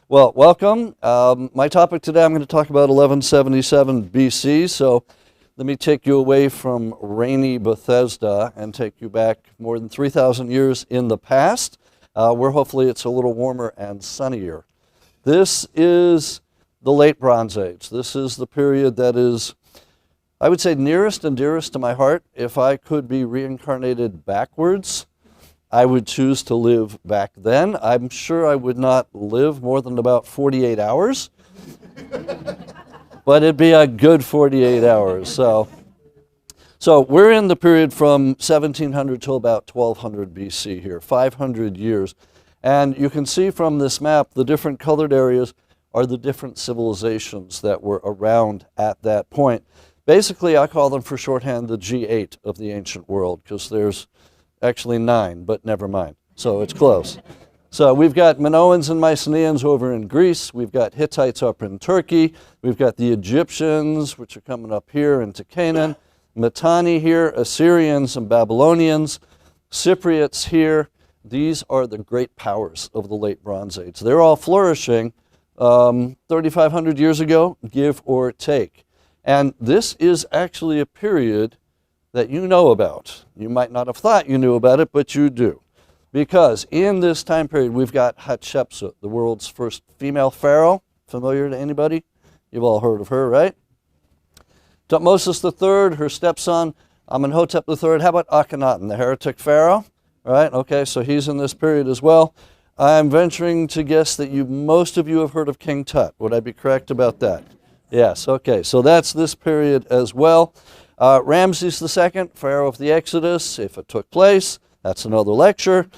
Well, welcome. My topic today, I'm going to talk about 1177 BC. So let me take you away from rainy Bethesda and take you back more than 3,000 years in the past, where hopefully it's a little warmer and sunnier. This is the late Bronze Age. This is the period that is, I would say, nearest and dearest to my heart. If I could be reincarnated backwards, I would choose to live back then. I'm sure I would not live more than about 48 hours, but it'd be a good 48 hours. So we're in the period from 1700 till about 1200 BC here, 500 years. And you can see from this map, the different colored areas are the different civilizations that were around at that point. Basically, I call them for shorthand the G8 of the ancient world, because there's actually 9, but never mind. So it's close. So we've got Minoans and Mycenaeans over in Greece. We've got Hittites up in Turkey. We've got the Egyptians, which are coming up here into Canaan. Mitanni here, Assyrians and Babylonians, Cypriots here. These are the great powers of the late Bronze Age. They're all flourishing 3,500 years ago, give or take. And this is actually a period that you know about. You might not have thought you knew about it, but you do. Because in this time period, we've got Hatshepsut, the world's first female pharaoh. Familiar to anybody? You've all heard of her, right? Tutmosis III, her stepson, Amenhotep III. How about Akhenaten, the heretic pharaoh? Right, okay, so he's in this period as well. I'm venturing to guess that most of you have heard of King Tut. Would I be correct about that? Yes, okay, so that's this period as well. Ramses II, Pharaoh of the Exodus, if it took place, that's another lecture.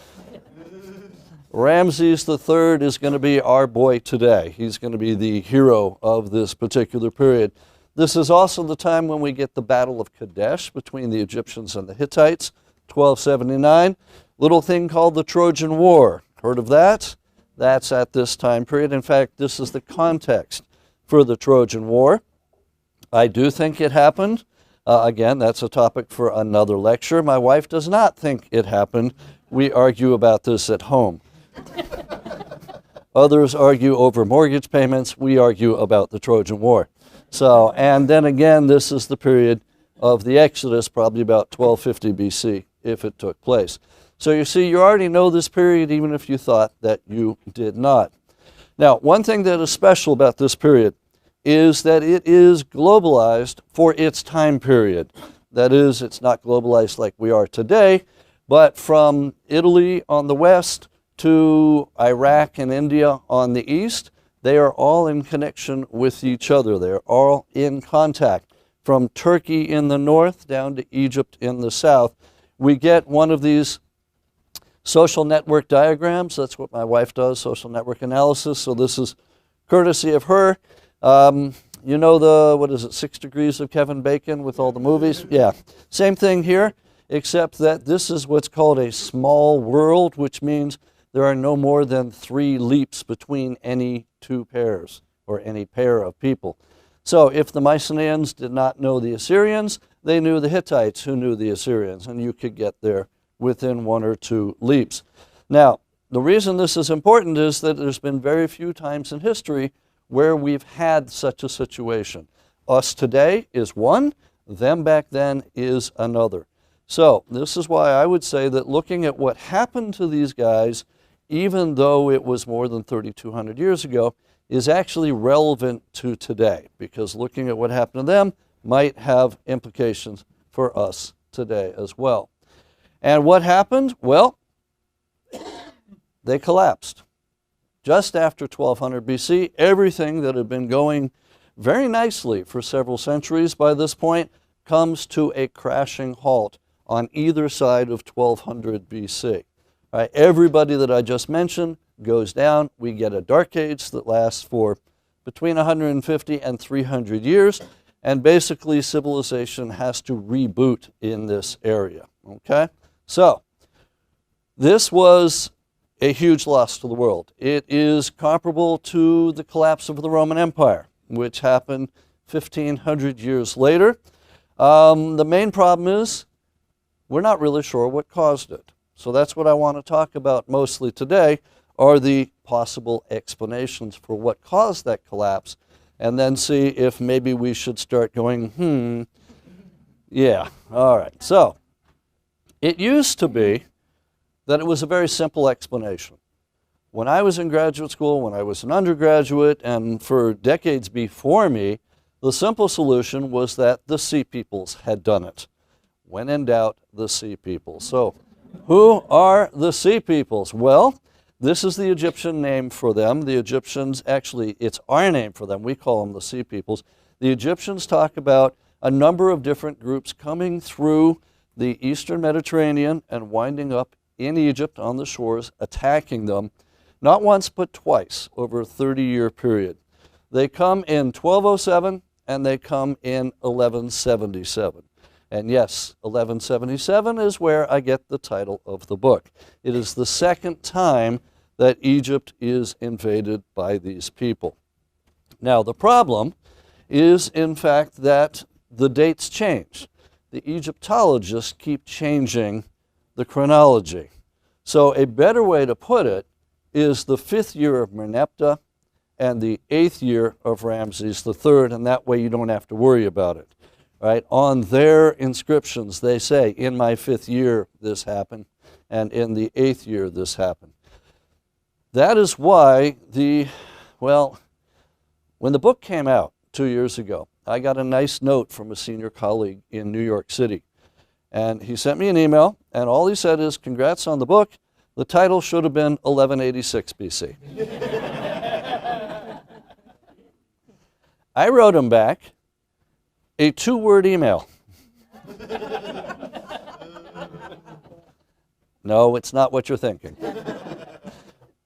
Ramses III is going to be our boy today. He's going to be the hero of this particular period. This is also the time when we get the Battle of Kadesh between the Egyptians and the Hittites, 1279. Little thing called the Trojan War. Heard of that? That's at this time period. In fact, this is the context for the Trojan War. I do think it happened. Again, that's a topic for another lecture. My wife does not think it happened. We argue about this at home. Others argue over mortgage payments. We argue about the Trojan War. So, and then again, this is the period of the Exodus, probably about 1250 BC, if it took place. So you see, you already know this period, even if you thought that you did not. Now, one thing that is special about this period is that it is globalized for its time period. That is, it's not globalized like we are today, but from Italy on the west to Iraq and India on the east, they are all in connection with each other. They're all in contact. From Turkey in the north down to Egypt in the south, we get one of these social network diagrams. That's what my wife does, social network analysis. So this is courtesy of her. You know the, what is it, 6 Degrees of Kevin Bacon with all the movies? Yeah, same thing here, except that this is what's called a small world, which means there are no more than 3 leaps between any 2 pairs or any pair of people. So if the Mycenaeans did not know the Assyrians, they knew the Hittites who knew the Assyrians, and you could get there within 1 or 2 leaps. Now, the reason this is important is that there's been very few times in history where we've had such a situation. Us today is one, them back then is another. So this is why I would say that looking at what happened to these guys, even though it was more than 3,200 years ago, is actually relevant to today, because looking at what happened to them might have implications for us today as well. And what happened? Well, they collapsed. Just after 1200 BC, everything that had been going very nicely for several centuries by this point comes to a crashing halt on either side of 1200 BC. Right? Everybody that I just mentioned goes down. We get a dark age that lasts for between 150 and 300 years, and basically civilization has to reboot in this area. Okay? So, this was a huge loss to the world. It is comparable to the collapse of the Roman Empire, which happened 1,500 years later. The main problem is we're not really sure what caused it. So that's what I want to talk about mostly today, are the possible explanations for what caused that collapse, and then see if maybe we should start going, yeah, all right. So it used to be that it was a very simple explanation. When I was in graduate school, when I was an undergraduate, and for decades before me, the simple solution was that the Sea Peoples had done it. When in doubt, the Sea Peoples. So who are the Sea Peoples? Well, this is the Egyptian name for them. The Egyptians, actually, it's our name for them. We call them the Sea Peoples. The Egyptians talk about a number of different groups coming through the Eastern Mediterranean and winding up in Egypt on the shores, attacking them, not once but twice over a 30-year period. They come in 1207 and they come in 1177. And yes, 1177 is where I get the title of the book. It is the second time that Egypt is invaded by these people. Now, the problem is, in fact, that the dates change. The Egyptologists keep changing the chronology. So a better way to put it is the 5th year of Merneptah and the 8th year of Ramses III, and that way you don't have to worry about it. Right? On their inscriptions, they say, in my 5th year this happened, and in the 8th year this happened. That is why when the book came out 2 years ago, I got a nice note from a senior colleague in New York City. And he sent me an email, and all he said is, congrats on the book. The title should have been 1186 BC. I wrote him back a 2-word email. No, it's not what you're thinking.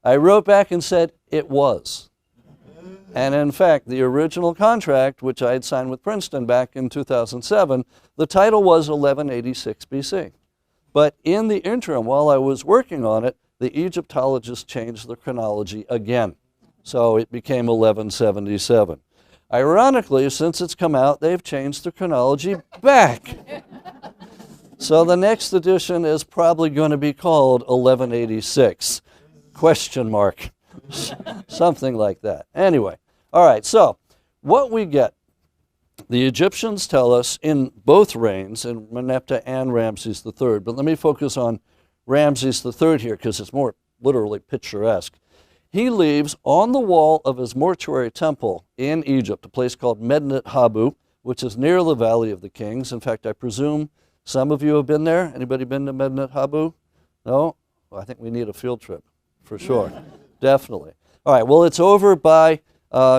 I wrote back and said it was. And in fact, the original contract, which I had signed with Princeton back in 2007, the title was 1186 BC. But in the interim, while I was working on it, the Egyptologists changed the chronology again. So it became 1177. Ironically, since it's come out, they've changed the chronology back. So the next edition is probably going to be called 1186, question mark, something like that. Anyway, all right, so what we get, the Egyptians tell us in both reigns, in Merneptah and Ramses III, but let me focus on Ramses III here because it's more literally picturesque. He leaves on the wall of his mortuary temple in Egypt, a place called Medinet Habu, which is near the Valley of the Kings. In fact, I presume some of you have been there. Anybody been to Medinet Habu? No? Well, I think we need a field trip, for sure. Definitely. All right, well, it's over by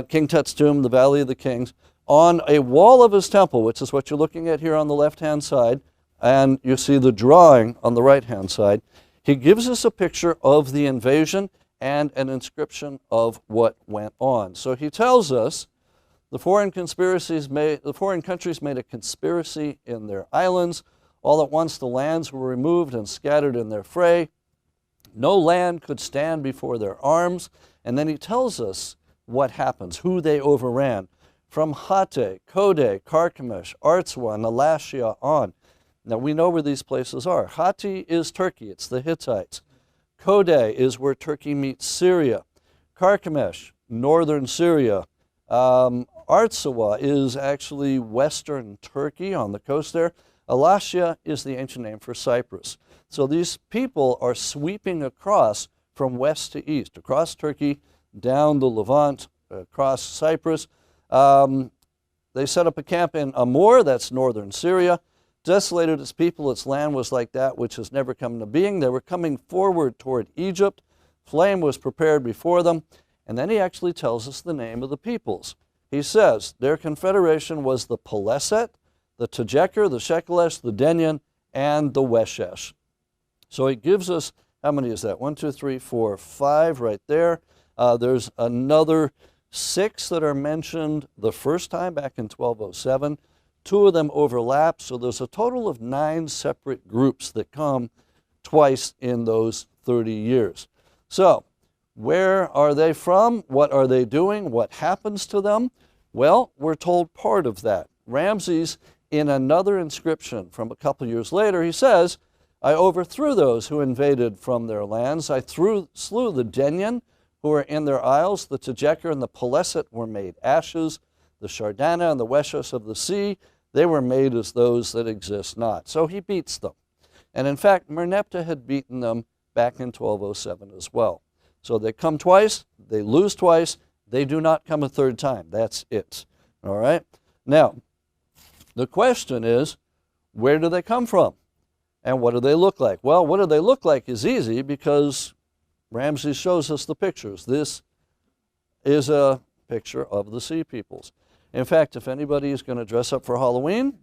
King Tut's tomb, the Valley of the Kings. On a wall of his temple, which is what you're looking at here on the left-hand side, and you see the drawing on the right-hand side, he gives us a picture of the invasion and an inscription of what went on. So he tells us the foreign countries made a conspiracy in their islands. All at once the lands were removed and scattered in their fray. No land could stand before their arms. And then he tells us what happens, who they overran. From Hate, Kode, Carchemish, Artswa, and Elashia on. Now we know where these places are. Hati is Turkey, it's the Hittites. Kode is where Turkey meets Syria. Carchemish, northern Syria. Artswa is actually western Turkey on the coast there. Elashia is the ancient name for Cyprus. So these people are sweeping across from west to east, across Turkey, down the Levant, across Cyprus. They set up a camp in Amur, that's northern Syria. Desolated its people, its land was like that which has never come into being. They were coming forward toward Egypt. Flame was prepared before them. And then he actually tells us the name of the peoples. He says their confederation was the Peleset, the Tejeker, the Shekelesh, the Denyan, and the Weshesh. So he gives us, how many is that? 1, 2, 3, 4, 5 right there. There's another 6 that are mentioned the first time back in 1207. 2 of them overlap, so there's a total of 9 separate groups that come twice in those 30 years. So, where are they from? What are they doing? What happens to them? Well, we're told part of that. Ramses, in another inscription from a couple years later, he says, I overthrew those who invaded from their lands. I slew the Denyen who were in their isles. The Tejeker and the Peleset were made ashes. The Shardana and the Weshus of the sea, they were made as those that exist not. So he beats them. And in fact, Merneptah had beaten them back in 1207 as well. So they come twice, they lose twice, they do not come a third time. That's it. All right? Now, the question is, where do they come from? And what do they look like? Well, what do they look like is easy because Ramses shows us the pictures. This is a picture of the Sea Peoples. In fact, if anybody is going to dress up for Halloween,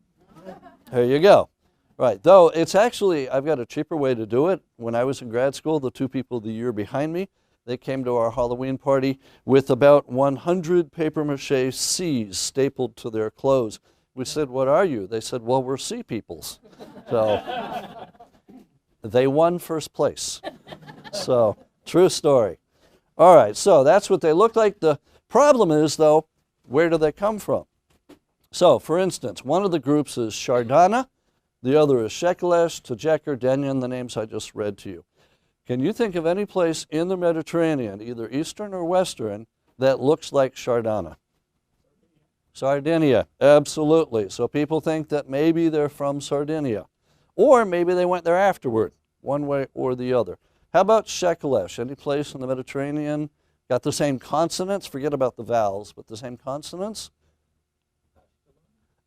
here you go. Right, though it's actually, I've got a cheaper way to do it. When I was in grad school, the two people the year behind me, they came to our Halloween party with about 100 papier-mâché C's stapled to their clothes. We said, what are you? They said, well, we're Sea Peoples. So they won first place. So, true story. All right, so that's what they look like. The problem is, though, where do they come from? So, for instance, one of the groups is Shardana, the other is Shekelesh, Tejeker, Denyen, the names I just read to you. Can you think of any place in the Mediterranean, either eastern or western, that looks like Shardana? Sardinia, absolutely. So people think that maybe they're from Sardinia. Or maybe they went there afterward, one way or the other. How about Shekelesh? Any place in the Mediterranean? Got the same consonants? Forget about the vowels, but the same consonants?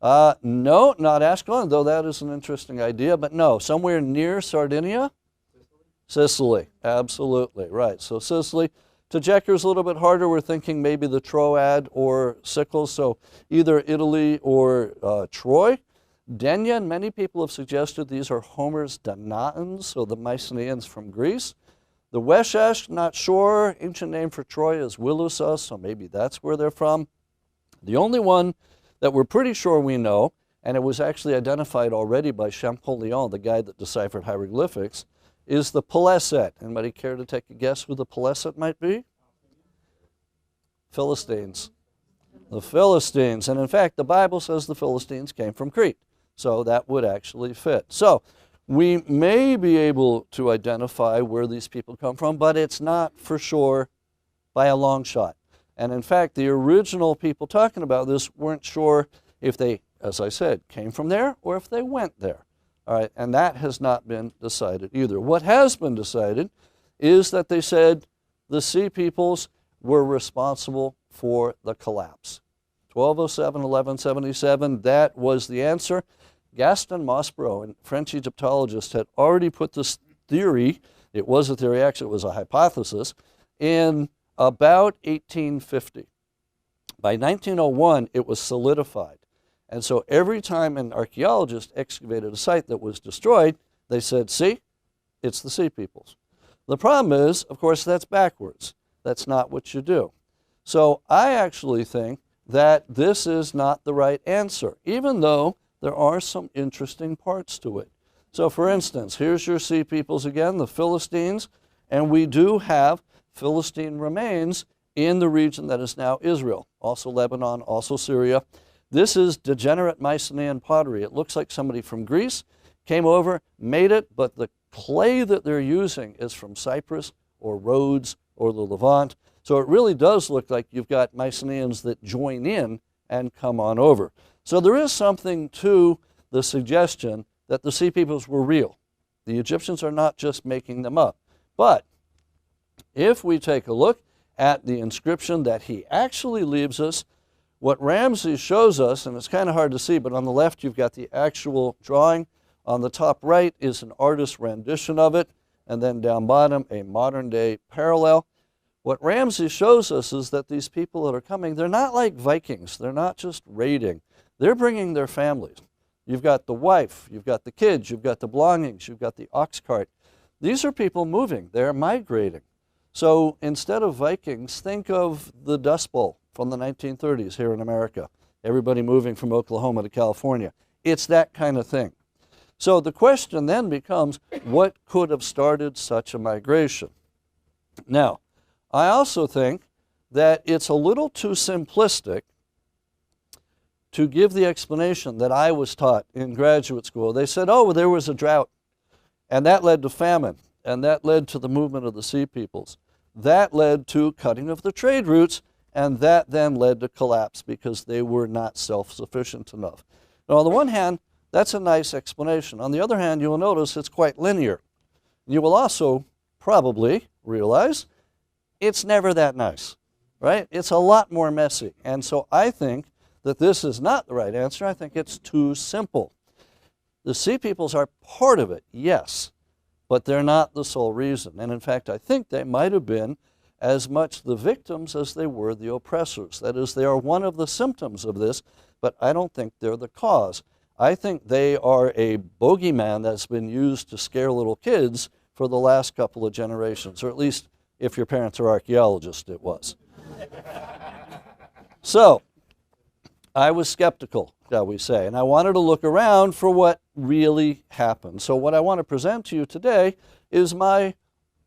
No, not Ashkelon, though that is an interesting idea, but no, somewhere near Sardinia? Sicily, absolutely, right. So Sicily. Tejeker's a little bit harder. We're thinking maybe the Troad or Sickles, so either Italy or Troy. Denyen, many people have suggested these are Homer's Danaans, so the Mycenaeans from Greece. The Weshesh, not sure. Ancient name for Troy is Wilusa, so maybe that's where they're from. The only one that we're pretty sure we know, and it was actually identified already by Champollion, the guy that deciphered hieroglyphics, is the Peleset. Anybody care to take a guess who the Peleset might be? Philistines. The Philistines. And in fact, the Bible says the Philistines came from Crete. So that would actually fit. So we may be able to identify where these people come from, but it's not for sure by a long shot. And in fact, the original people talking about this weren't sure if they, as I said, came from there or if they went there. All right, and that has not been decided either. What has been decided is that they said the Sea Peoples were responsible for the collapse. 1207, 1177, that was the answer. Gaston Maspero, a French Egyptologist, had already put this theory, it was a theory, actually it was a hypothesis, in about 1850. By 1901, it was solidified. And so every time an archaeologist excavated a site that was destroyed, they said, see, it's the Sea Peoples. The problem is, of course, that's backwards. That's not what you do. So I actually think that this is not the right answer, even though there are some interesting parts to it. So for instance, here's your Sea Peoples again, the Philistines, and we do have Philistine remains in the region that is now Israel, also Lebanon, also Syria. This is degenerate Mycenaean pottery. It looks like somebody from Greece came over, made it, but the clay that they're using is from Cyprus or Rhodes or the Levant. So it really does look like you've got Mycenaeans that join in and come on over. So there is something to the suggestion that the Sea Peoples were real. The Egyptians are not just making them up. But if we take a look at the inscription that he actually leaves us, what Ramses shows us, and it's kind of hard to see, but on the left you've got the actual drawing. On the top right is an artist's rendition of it, and then down bottom a modern-day parallel. What Ramses shows us is that these people that are coming, they're not like Vikings. They're not just raiding. They're bringing their families. You've got the wife, you've got the kids, you've got the belongings, you've got the ox cart. These are people moving. They're migrating. So instead of Vikings, think of the Dust Bowl from the 1930s here in America. Everybody moving from Oklahoma to California. It's that kind of thing. So the question then becomes, what could have started such a migration? Now, I also think that it's a little too simplistic to give the explanation that I was taught in graduate school. They said, oh, there was a drought, and that led to famine, and that led to the movement of the sea peoples. That led to cutting of the trade routes, and that then led to collapse because they were not self-sufficient enough. Now, on the one hand, that's a nice explanation. On the other hand, you will notice it's quite linear. You will also probably realize it's never that nice, right? It's a lot more messy. And so I think that this is not the right answer. I think it's too simple. The sea peoples are part of it, yes, but they're not the sole reason. And in fact, I think they might have been as much the victims as they were the oppressors. That is, they are one of the symptoms of this, but I don't think they're the cause. I think they are a bogeyman that's been used to scare little kids for the last couple of generations, or at least if your parents are archaeologists, it was. So, I was skeptical, shall we say, and I wanted to look around for what really happened. So what I want to present to you today is my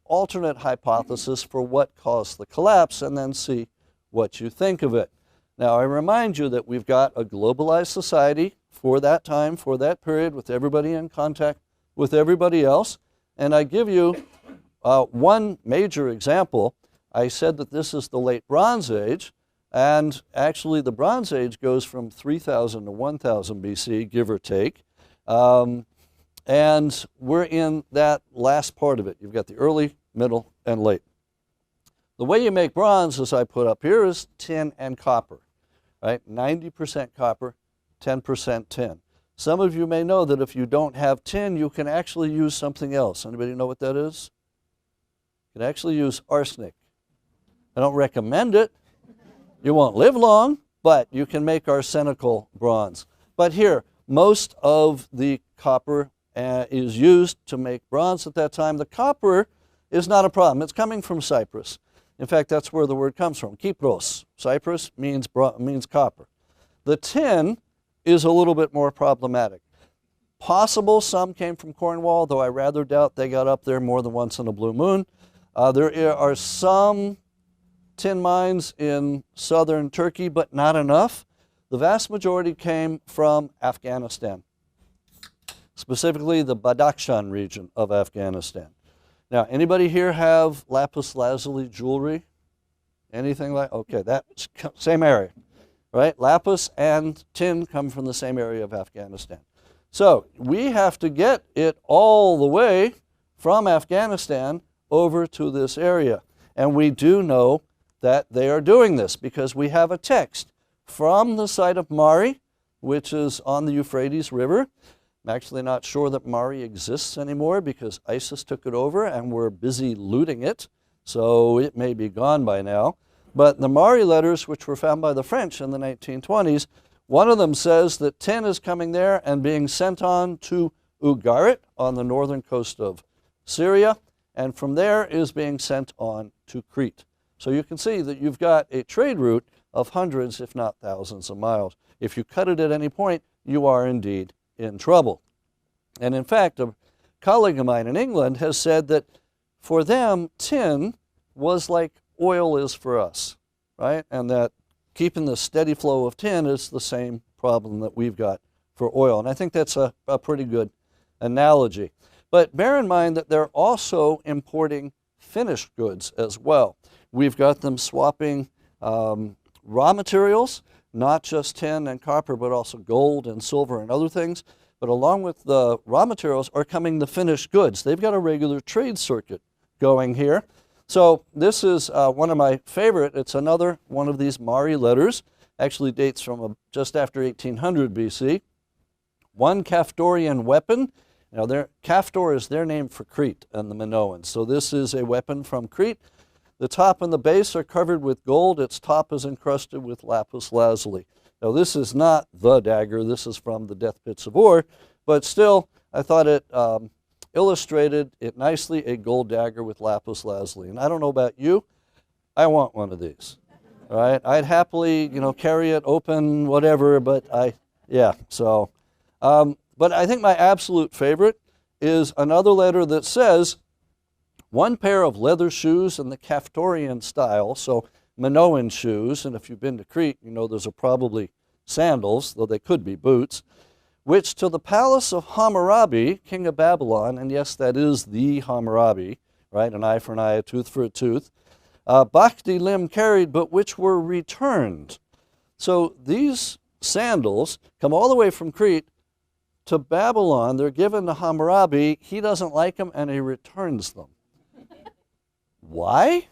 alternate hypothesis for what caused the collapse, and then see what you think of it. Now, I remind you that we've got a globalized society for that time, for that period, with everybody in contact with everybody else, and I give you one major example. I said that this is the late Bronze Age, and actually the Bronze Age goes from 3000 to 1000 BC, give or take. And we're in that last part of it. You've got the early, middle, and late. The way you make bronze, as I put up here, is tin and copper, right? 90% copper, 10% tin. Some of you may know that if you don't have tin, you can actually use something else. Anybody know what that is? You can actually use arsenic. I don't recommend it. You won't live long, but you can make arsenical bronze. But here, most of the copper is used to make bronze at that time. The copper is not a problem. It's coming from Cyprus. In fact, that's where the word comes from. Kypros, Cyprus, means copper. The tin is a little bit more problematic. Possible some came from Cornwall, though I rather doubt they got up there more than once in a blue moon. There are some tin mines in southern Turkey, but not enough. The vast majority came from Afghanistan, specifically the Badakhshan region of Afghanistan. Now, anybody here have lapis lazuli jewelry? Anything like, okay, that's same area, right? Lapis and tin come from the same area of Afghanistan. So we have to get it all the way from Afghanistan over to this area. And we do know that they are doing this because we have a text from the site of Mari, which is on the Euphrates River. I'm actually not sure that Mari exists anymore because ISIS took it over and we're busy looting it, so it may be gone by now. But the Mari letters, which were found by the French in the 1920s, one of them says that tin is coming there and being sent on to Ugarit on the northern coast of Syria, and from there is being sent on to Crete. So you can see that you've got a trade route of hundreds, if not thousands of miles. If you cut it at any point, you are indeed in trouble. And in fact, a colleague of mine in England has said that for them, tin was like oil is for us, right? And that keeping the steady flow of tin is the same problem that we've got for oil. And I think that's a pretty good analogy. But bear in mind that they're also importing finished goods as well. We've got them swapping raw materials, not just tin and copper, but also gold and silver and other things. But along with the raw materials are coming the finished goods. They've got a regular trade circuit going here. So this is one of my favorite. It's another one of these Mari letters. Actually dates from just after 1800 BC. One Kaftorian weapon. Now, Kaftor is their name for Crete and the Minoans. So this is a weapon from Crete. The top and the base are covered with gold. Its top is encrusted with lapis lazuli. Now, this is not the dagger. This is from the Death Pits of Ur. But still, I thought it illustrated it nicely, a gold dagger with lapis lazuli. And I don't know about you, I want one of these. All right? I'd happily, carry it open, whatever, but but I think my absolute favorite is another letter that says, one pair of leather shoes in the Caphtorian style, so Minoan shoes, and if you've been to Crete, you know those are probably sandals, though they could be boots, which to the palace of Hammurabi, king of Babylon, and yes, that is the Hammurabi, right, an eye for an eye, a tooth for a tooth, Bhakti limb carried, but which were returned. So these sandals come all the way from Crete to Babylon. They're given to Hammurabi. He doesn't like them, and he returns them. Why?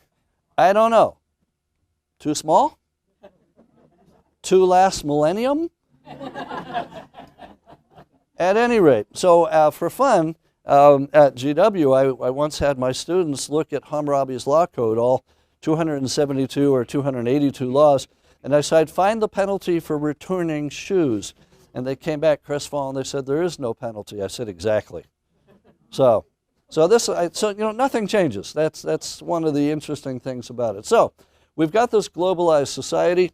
I don't know. Too small? Too last millennium? At any rate, so for fun, at GW, I once had my students look at Hammurabi's law code, all 272 or 282 laws, and I said, find the penalty for returning shoes. And they came back crestfallen. They said, there is no penalty. I said, exactly. So nothing changes. That's one of the interesting things about it. So we've got this globalized society,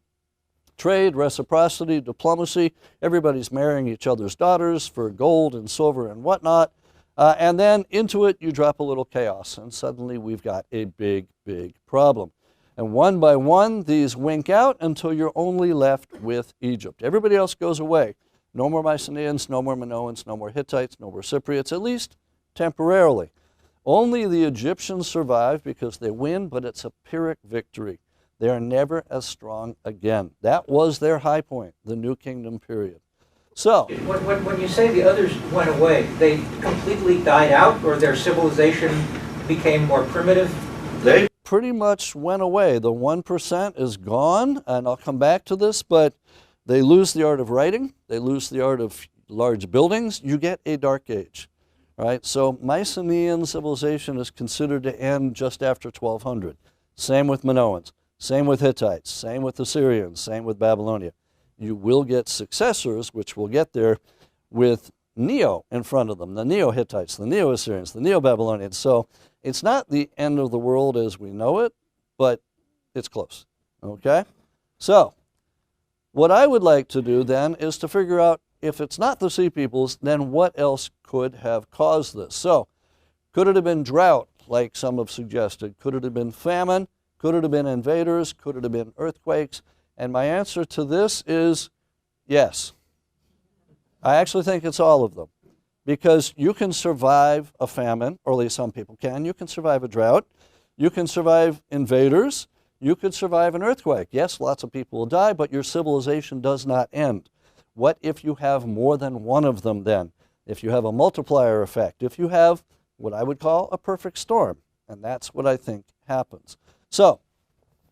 trade, reciprocity, diplomacy. Everybody's marrying each other's daughters for gold and silver and whatnot. And then into it, you drop a little chaos, and suddenly we've got a big, big problem. And one by one, these wink out until you're only left with Egypt. Everybody else goes away. No more Mycenaeans, no more Minoans, no more Hittites, no more Cypriots, at least temporarily. Only the Egyptians survive because they win, but it's a Pyrrhic victory. They are never as strong again. That was their high point, the New Kingdom period. So, when you say the others went away, they completely died out, or their civilization became more primitive? They pretty much went away. The 1% is gone, and I'll come back to this, but they lose the art of writing. They lose the art of large buildings. You get a dark age, right? So Mycenaean civilization is considered to end just after 1200. Same with Minoans, same with Hittites, same with Assyrians, same with Babylonia. You will get successors, which we'll get there, with Neo in front of them, the Neo-Hittites, the Neo-Assyrians, the Neo-Babylonians. So it's not the end of the world as we know it, but it's close, okay? So what I would like to do then is to figure out, if it's not the Sea Peoples, then what else could have caused this? So could it have been drought, like some have suggested? Could it have been famine? Could it have been invaders? Could it have been earthquakes? And my answer to this is yes. I actually think it's all of them, because you can survive a famine, or at least some people can. You can survive a drought. You can survive invaders. You could survive an earthquake. Yes, lots of people will die, but your civilization does not end. What if you have more than one of them then? If you have a multiplier effect, if you have what I would call a perfect storm, and that's what I think happens. So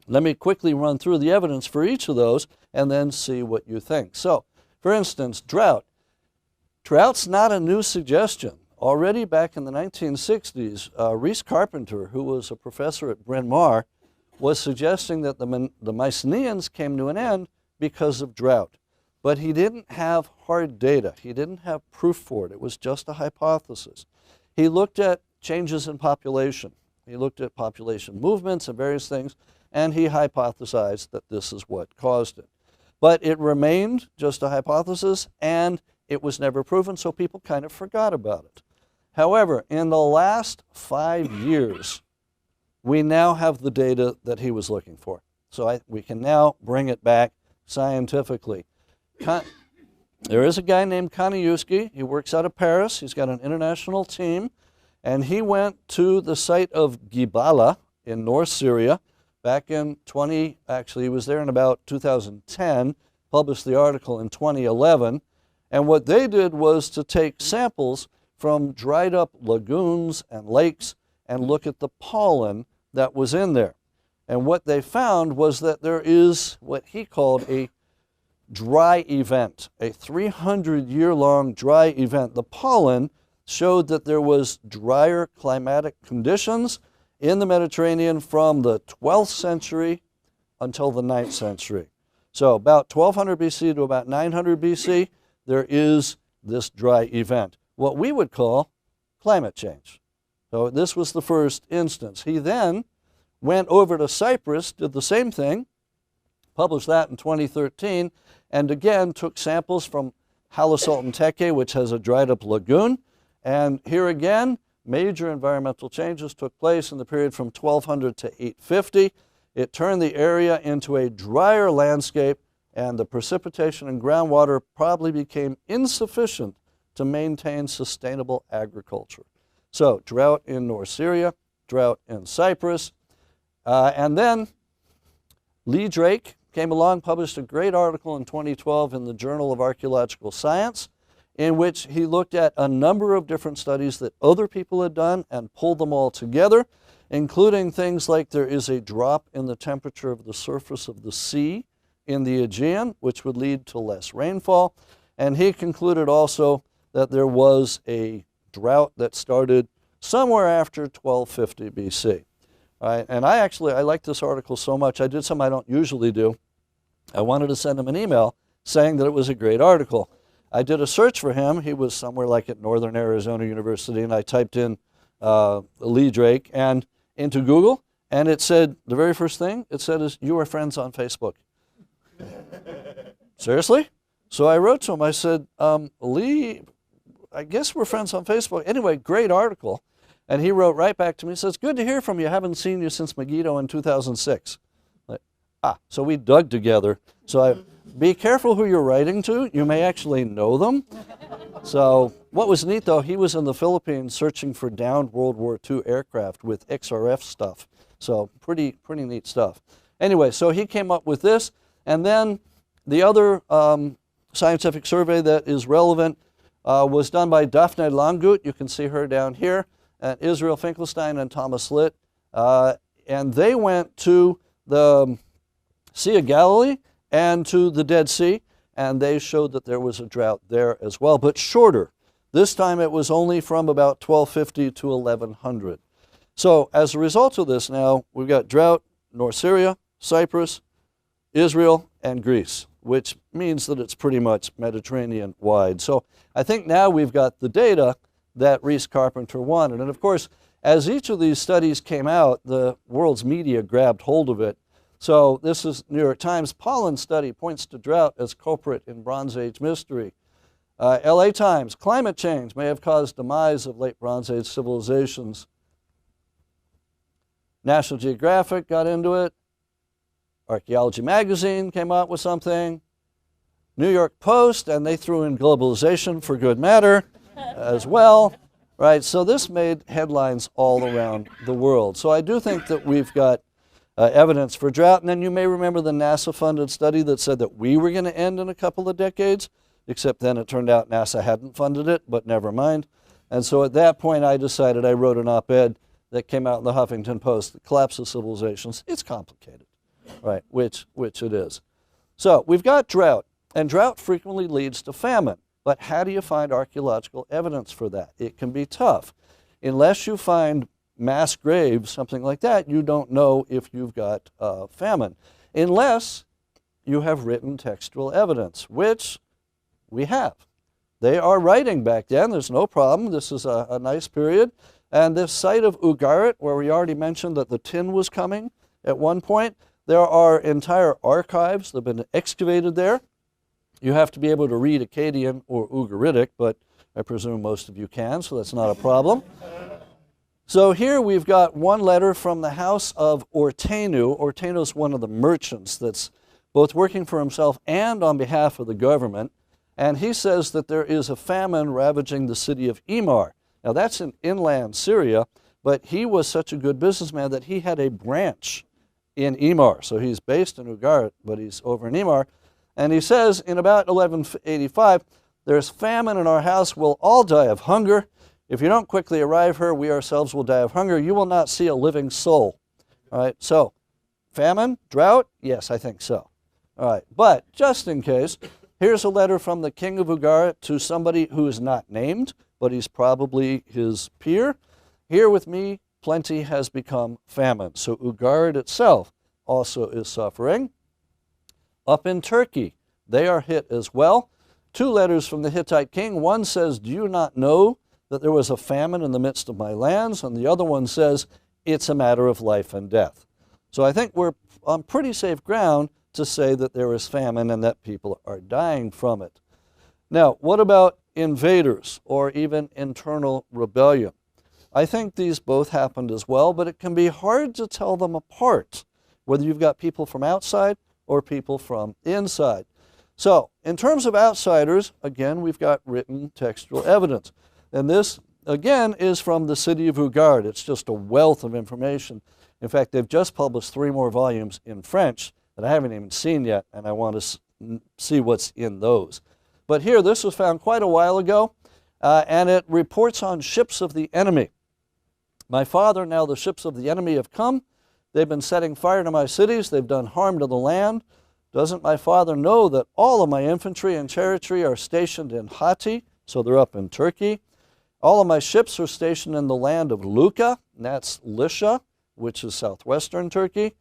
let me quickly run through the evidence for each of those and then see what you think. So, for instance, drought. Drought's not a new suggestion. Already back in the 1960s, Rhys Carpenter, who was a professor at Bryn Mawr, was suggesting that the Mycenaeans came to an end because of drought. But he didn't have hard data. He didn't have proof for it. It was just a hypothesis. He looked at changes in population. He looked at population movements and various things, and he hypothesized that this is what caused it. But it remained just a hypothesis, and it was never proven, so people kind of forgot about it. However, in the last 5 years, we now have the data that he was looking for. So we can now bring it back scientifically. There is a guy named Kaniewski. He works out of Paris. He's got an international team. And he went to the site of Gibala in North Syria back in actually he was there in about 2010, published the article in 2011. And what they did was to take samples from dried up lagoons and lakes and look at the pollen that was in there. And what they found was that there is what he called a dry event, a 300-year-long dry event. The pollen showed that there was drier climatic conditions in the Mediterranean from the 12th century until the 9th century. So about 1200 BC to about 900 BC, there is this dry event, what we would call climate change. So this was the first instance. He then went over to Cyprus, did the same thing, published that in 2013, and again took samples from Halis Sultan Tekke, which has a dried up lagoon. And here again, major environmental changes took place in the period from 1200 to 850. It turned the area into a drier landscape, and the precipitation and groundwater probably became insufficient to maintain sustainable agriculture. So drought in North Syria, drought in Cyprus, and then Lee Drake came along, published a great article in 2012 in the Journal of Archaeological Science, in which he looked at a number of different studies that other people had done and pulled them all together, including things like there is a drop in the temperature of the surface of the sea in the Aegean, which would lead to less rainfall. And he concluded also that there was a drought that started somewhere after 1250 BC. Right? And I like this article so much, I did something I don't usually do. I wanted to send him an email saying that it was a great article. I did a search for him. He was somewhere like at Northern Arizona University, and I typed in Lee Drake and into Google, and it said, the very first thing it said is, "You are friends on Facebook." Seriously? So I wrote to him, I said, Lee, I guess we're friends on Facebook. Anyway, great article. And he wrote right back to me, he says, "Good to hear from you. Haven't seen you since Megiddo in 2006. So we dug together. So be careful who you're writing to. You may actually know them. So what was neat, though, he was in the Philippines searching for downed World War II aircraft with XRF stuff. So pretty neat stuff. Anyway, so he came up with this. And then the other scientific survey that is relevant was done by Daphne Langut. You can see her down here. And Israel Finkelstein and Thomas Litt. And they went to the Sea of Galilee and to the Dead Sea, and they showed that there was a drought there as well, but shorter. This time it was only from about 1250 to 1100. So as a result of this now, we've got drought, North Syria, Cyprus, Israel, and Greece, which means that it's pretty much Mediterranean wide. So I think now we've got the data that Reese Carpenter wanted. And of course, as each of these studies came out, the world's media grabbed hold of it. So this is New York Times. Pollen study points to drought as culprit in Bronze Age mystery. LA Times, climate change may have caused demise of late Bronze Age civilizations. National Geographic got into it. Archaeology Magazine came out with something. New York Post, and they threw in globalization for good matter as well. Right, so this made headlines all around the world. So I do think that we've got evidence for drought. And then you may remember the NASA-funded study that said that we were going to end in a couple of decades, except then it turned out NASA hadn't funded it, but never mind. And so at that point I decided, I wrote an op-ed that came out in the Huffington Post, The Collapse of Civilizations. It's complicated, right, which it is. So we've got drought, and drought frequently leads to famine. But how do you find archaeological evidence for that? It can be tough. Unless you find mass graves, something like that, you don't know if you've got famine, unless you have written textual evidence, which we have. They are writing back then. There's no problem. This is a nice period. And this site of Ugarit, where we already mentioned that the tin was coming at one point, there are entire archives that have been excavated there. You have to be able to read Akkadian or Ugaritic, but I presume most of you can, so that's not a problem. So here we've got one letter from the house of Ortenu. Ortenu is one of the merchants that's both working for himself and on behalf of the government. And he says that there is a famine ravaging the city of Emar. Now that's in inland Syria, but he was such a good businessman that he had a branch in Emar. So he's based in Ugarit, but he's over in Emar. And he says in about 1185, "There's famine in our house. We'll all die of hunger. If you don't quickly arrive here, we ourselves will die of hunger. You will not see a living soul." All right, so famine, drought? Yes, I think so. All right, but just in case, here's a letter from the king of Ugarit to somebody who is not named, but he's probably his peer. "Here with me, plenty has become famine." So Ugarit itself also is suffering. Up in Turkey, they are hit as well. Two letters from the Hittite king. One says, "Do you not know that there was a famine in the midst of my lands?" And the other one says, "It's a matter of life and death." So I think we're on pretty safe ground to say that there is famine and that people are dying from it. Now, what about invaders or even internal rebellion? I think these both happened as well, but it can be hard to tell them apart, whether you've got people from outside or people from inside. So, in terms of outsiders, again, we've got written textual evidence. And this, again, is from the city of Ugard. It's just a wealth of information. In fact, they've just published 3 more volumes in French that I haven't even seen yet, and I want to see what's in those. But here, this was found quite a while ago, and it reports on ships of the enemy. My father, now the ships of the enemy have come. They've been setting fire to my cities. They've done harm to the land. Doesn't my father know that all of my infantry and territory are stationed in Hatti? So they're up in Turkey. All of my ships are stationed in the land of Luka, and that's Lycia, which is southwestern Turkey.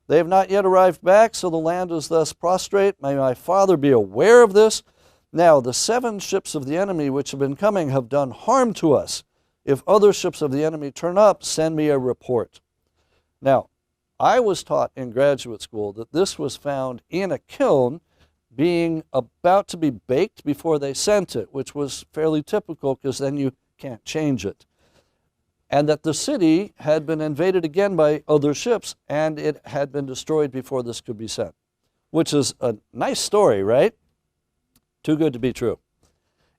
They have not yet arrived back, so the land is thus prostrate. May my father be aware of this. Now, the 7 ships of the enemy which have been coming have done harm to us. If other ships of the enemy turn up, send me a report. Now, I was taught in graduate school that this was found in a kiln being about to be baked before they sent it, which was fairly typical because then you can't change it. And that the city had been invaded again by other ships and it had been destroyed before this could be sent, which is a nice story, right? Too good to be true.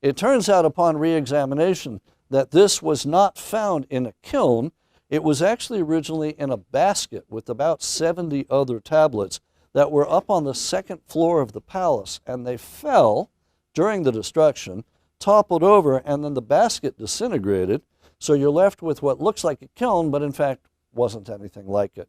It turns out upon re-examination that this was not found in a kiln. It was actually originally in a basket with about 70 other tablets that were up on the 2nd floor of the palace, and they fell during the destruction, toppled over, and then the basket disintegrated. So you're left with what looks like a kiln, but in fact wasn't anything like it.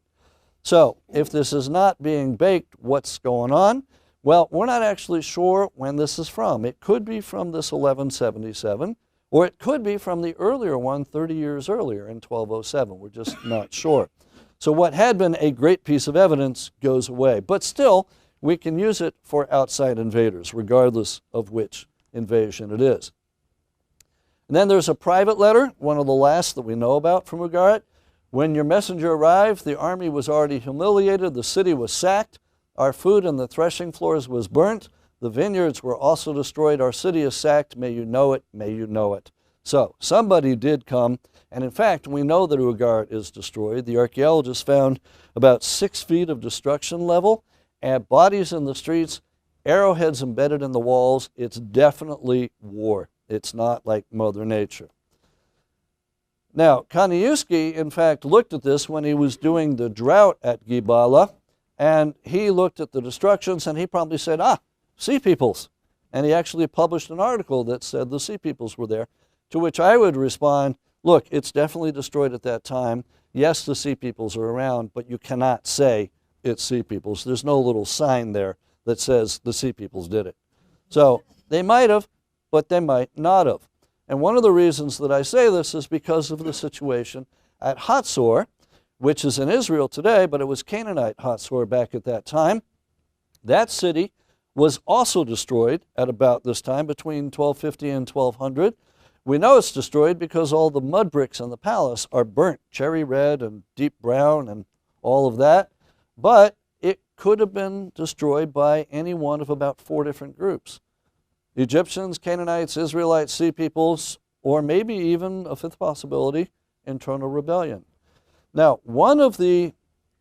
So if this is not being baked, what's going on? Well, we're not actually sure when this is from. It could be from this 1177, or it could be from the earlier one 30 years earlier in 1207. We're just not sure. So what had been a great piece of evidence goes away. But still, we can use it for outside invaders, regardless of which invasion it is. And then there's a private letter, one of the last that we know about from Ugarit. When your messenger arrived, the army was already humiliated, the city was sacked, our food and the threshing floors was burnt, the vineyards were also destroyed, our city is sacked, may you know it, may you know it. So somebody did come, and in fact, we know that Ugarit is destroyed. The archaeologists found about 6 feet of destruction level, and bodies in the streets, arrowheads embedded in the walls. It's definitely war. It's not like Mother Nature. Now, Kanievsky, in fact, looked at this when he was doing the drought at Gibala, and he looked at the destructions, and he probably said, sea peoples. And he actually published an article that said the sea peoples were there, to which I would respond, look, it's definitely destroyed at that time. Yes, the sea peoples are around, but you cannot say it's sea peoples. There's no little sign there that says the sea peoples did it. So they might have, but they might not have. And one of the reasons that I say this is because of the situation at Hatzor, which is in Israel today, but it was Canaanite Hatzor back at that time. That city was also destroyed at about this time, between 1250 and 1200. We know it's destroyed because all the mud bricks in the palace are burnt, cherry red and deep brown and all of that. But it could have been destroyed by any one of about 4 different groups. Egyptians, Canaanites, Israelites, sea peoples, or maybe even a 5th possibility, internal rebellion. Now, one of the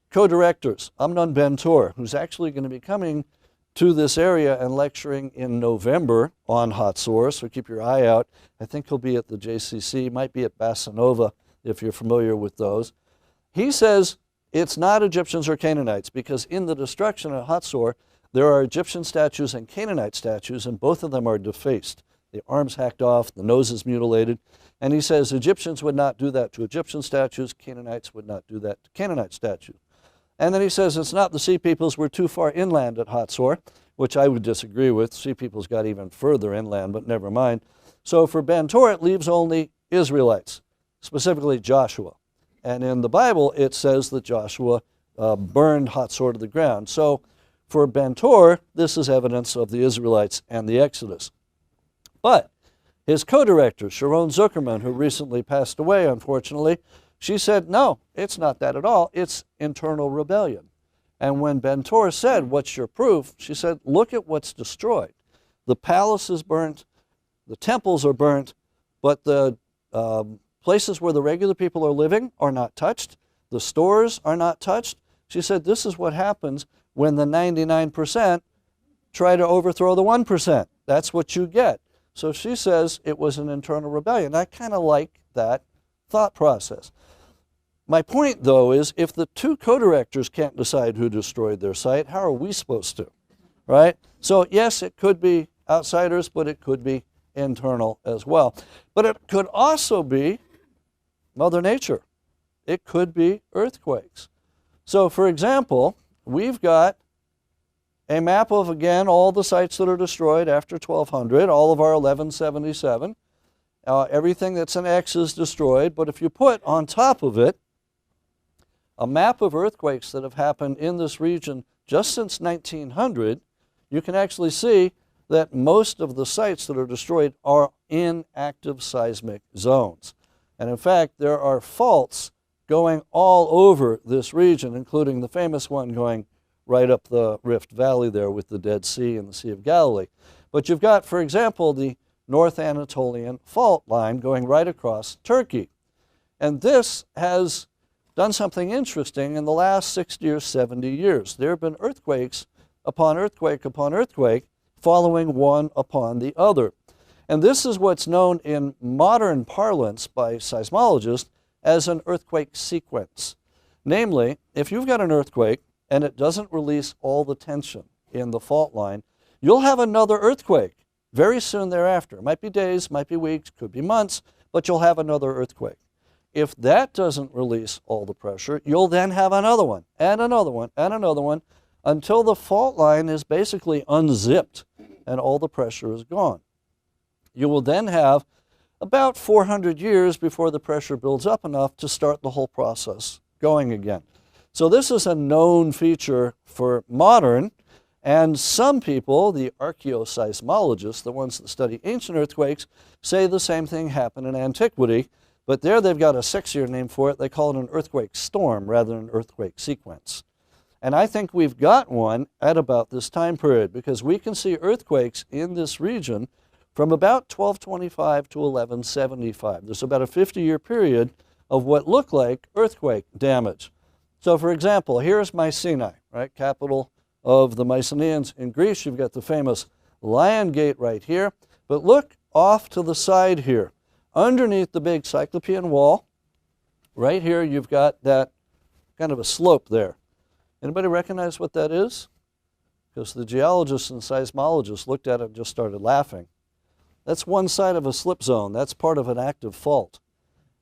co-directors, Amnon Ben-Tor, who's actually going to be coming to this area and lecturing in November on Hatzor, so keep your eye out. I think he'll be at the JCC, might be at Basanova if you're familiar with those. He says it's not Egyptians or Canaanites because in the destruction at Hatzor, there are Egyptian statues and Canaanite statues, and both of them are defaced. The arms hacked off, the noses mutilated. And he says Egyptians would not do that to Egyptian statues, Canaanites would not do that to Canaanite statues. And then he says it's not the sea peoples, we're too far inland at Hatzor, which I would disagree with. Sea peoples got even further inland, but never mind. So for Ben-Tor, it leaves only Israelites, specifically Joshua. And in the Bible, it says that Joshua burned Hatzor to the ground. So for Ben-Tor, this is evidence of the Israelites and the Exodus. But his co-director, Sharon Zuckerman, who recently passed away, unfortunately, she said, no, it's not that at all. It's internal rebellion. And when Ben-Tor said, what's your proof? She said, look at what's destroyed. The palace is burnt, the temples are burnt, but the places where the regular people are living are not touched. The stores are not touched. She said this is what happens when the 99% try to overthrow the 1%. That's what you get. So she says it was an internal rebellion. I kind of like that thought process. My point, though, is if the two co-directors can't decide who destroyed their site, how are we supposed to, right? So yes, it could be outsiders, but it could be internal as well. But it could also be Mother Nature. It could be earthquakes. So for example, we've got a map of, again, all the sites that are destroyed after 1200, all of our 1177. Everything that's an X is destroyed, but if you put on top of it a map of earthquakes that have happened in this region just since 1900, you can actually see that most of the sites that are destroyed are in active seismic zones. And in fact, there are faults going all over this region, including the famous one going right up the Rift Valley there with the Dead Sea and the Sea of Galilee. But you've got, for example, the North Anatolian fault line going right across Turkey. And this has done something interesting in the last 60 or 70 years. There have been earthquakes upon earthquake upon earthquake following one upon the other. And this is what's known in modern parlance by seismologists as an earthquake sequence. Namely, if you've got an earthquake and it doesn't release all the tension in the fault line, you'll have another earthquake very soon thereafter. It might be days, might be weeks, could be months, but you'll have another earthquake. If that doesn't release all the pressure, you'll then have another one, and another one, and another one, until the fault line is basically unzipped and all the pressure is gone. You will then have about 400 years before the pressure builds up enough to start the whole process going again. So this is a known feature for modern, and some people, the archaeoseismologists, the ones that study ancient earthquakes, say the same thing happened in antiquity, but there they've got a sexier name for it. They call it an earthquake storm rather than an earthquake sequence. And I think we've got one at about this time period, because we can see earthquakes in this region from about 1225 to 1175. There's about a 50-year period of what looked like earthquake damage. So for example, here's Mycenae, right, capital of the Mycenaeans in Greece. You've got the famous Lion Gate right here. But look off to the side here. Underneath the big Cyclopean wall, right here, you've got that kind of a slope there. Anybody recognize what that is? Because the geologists and seismologists looked at it and just started laughing. That's one side of a slip zone. That's part of an active fault.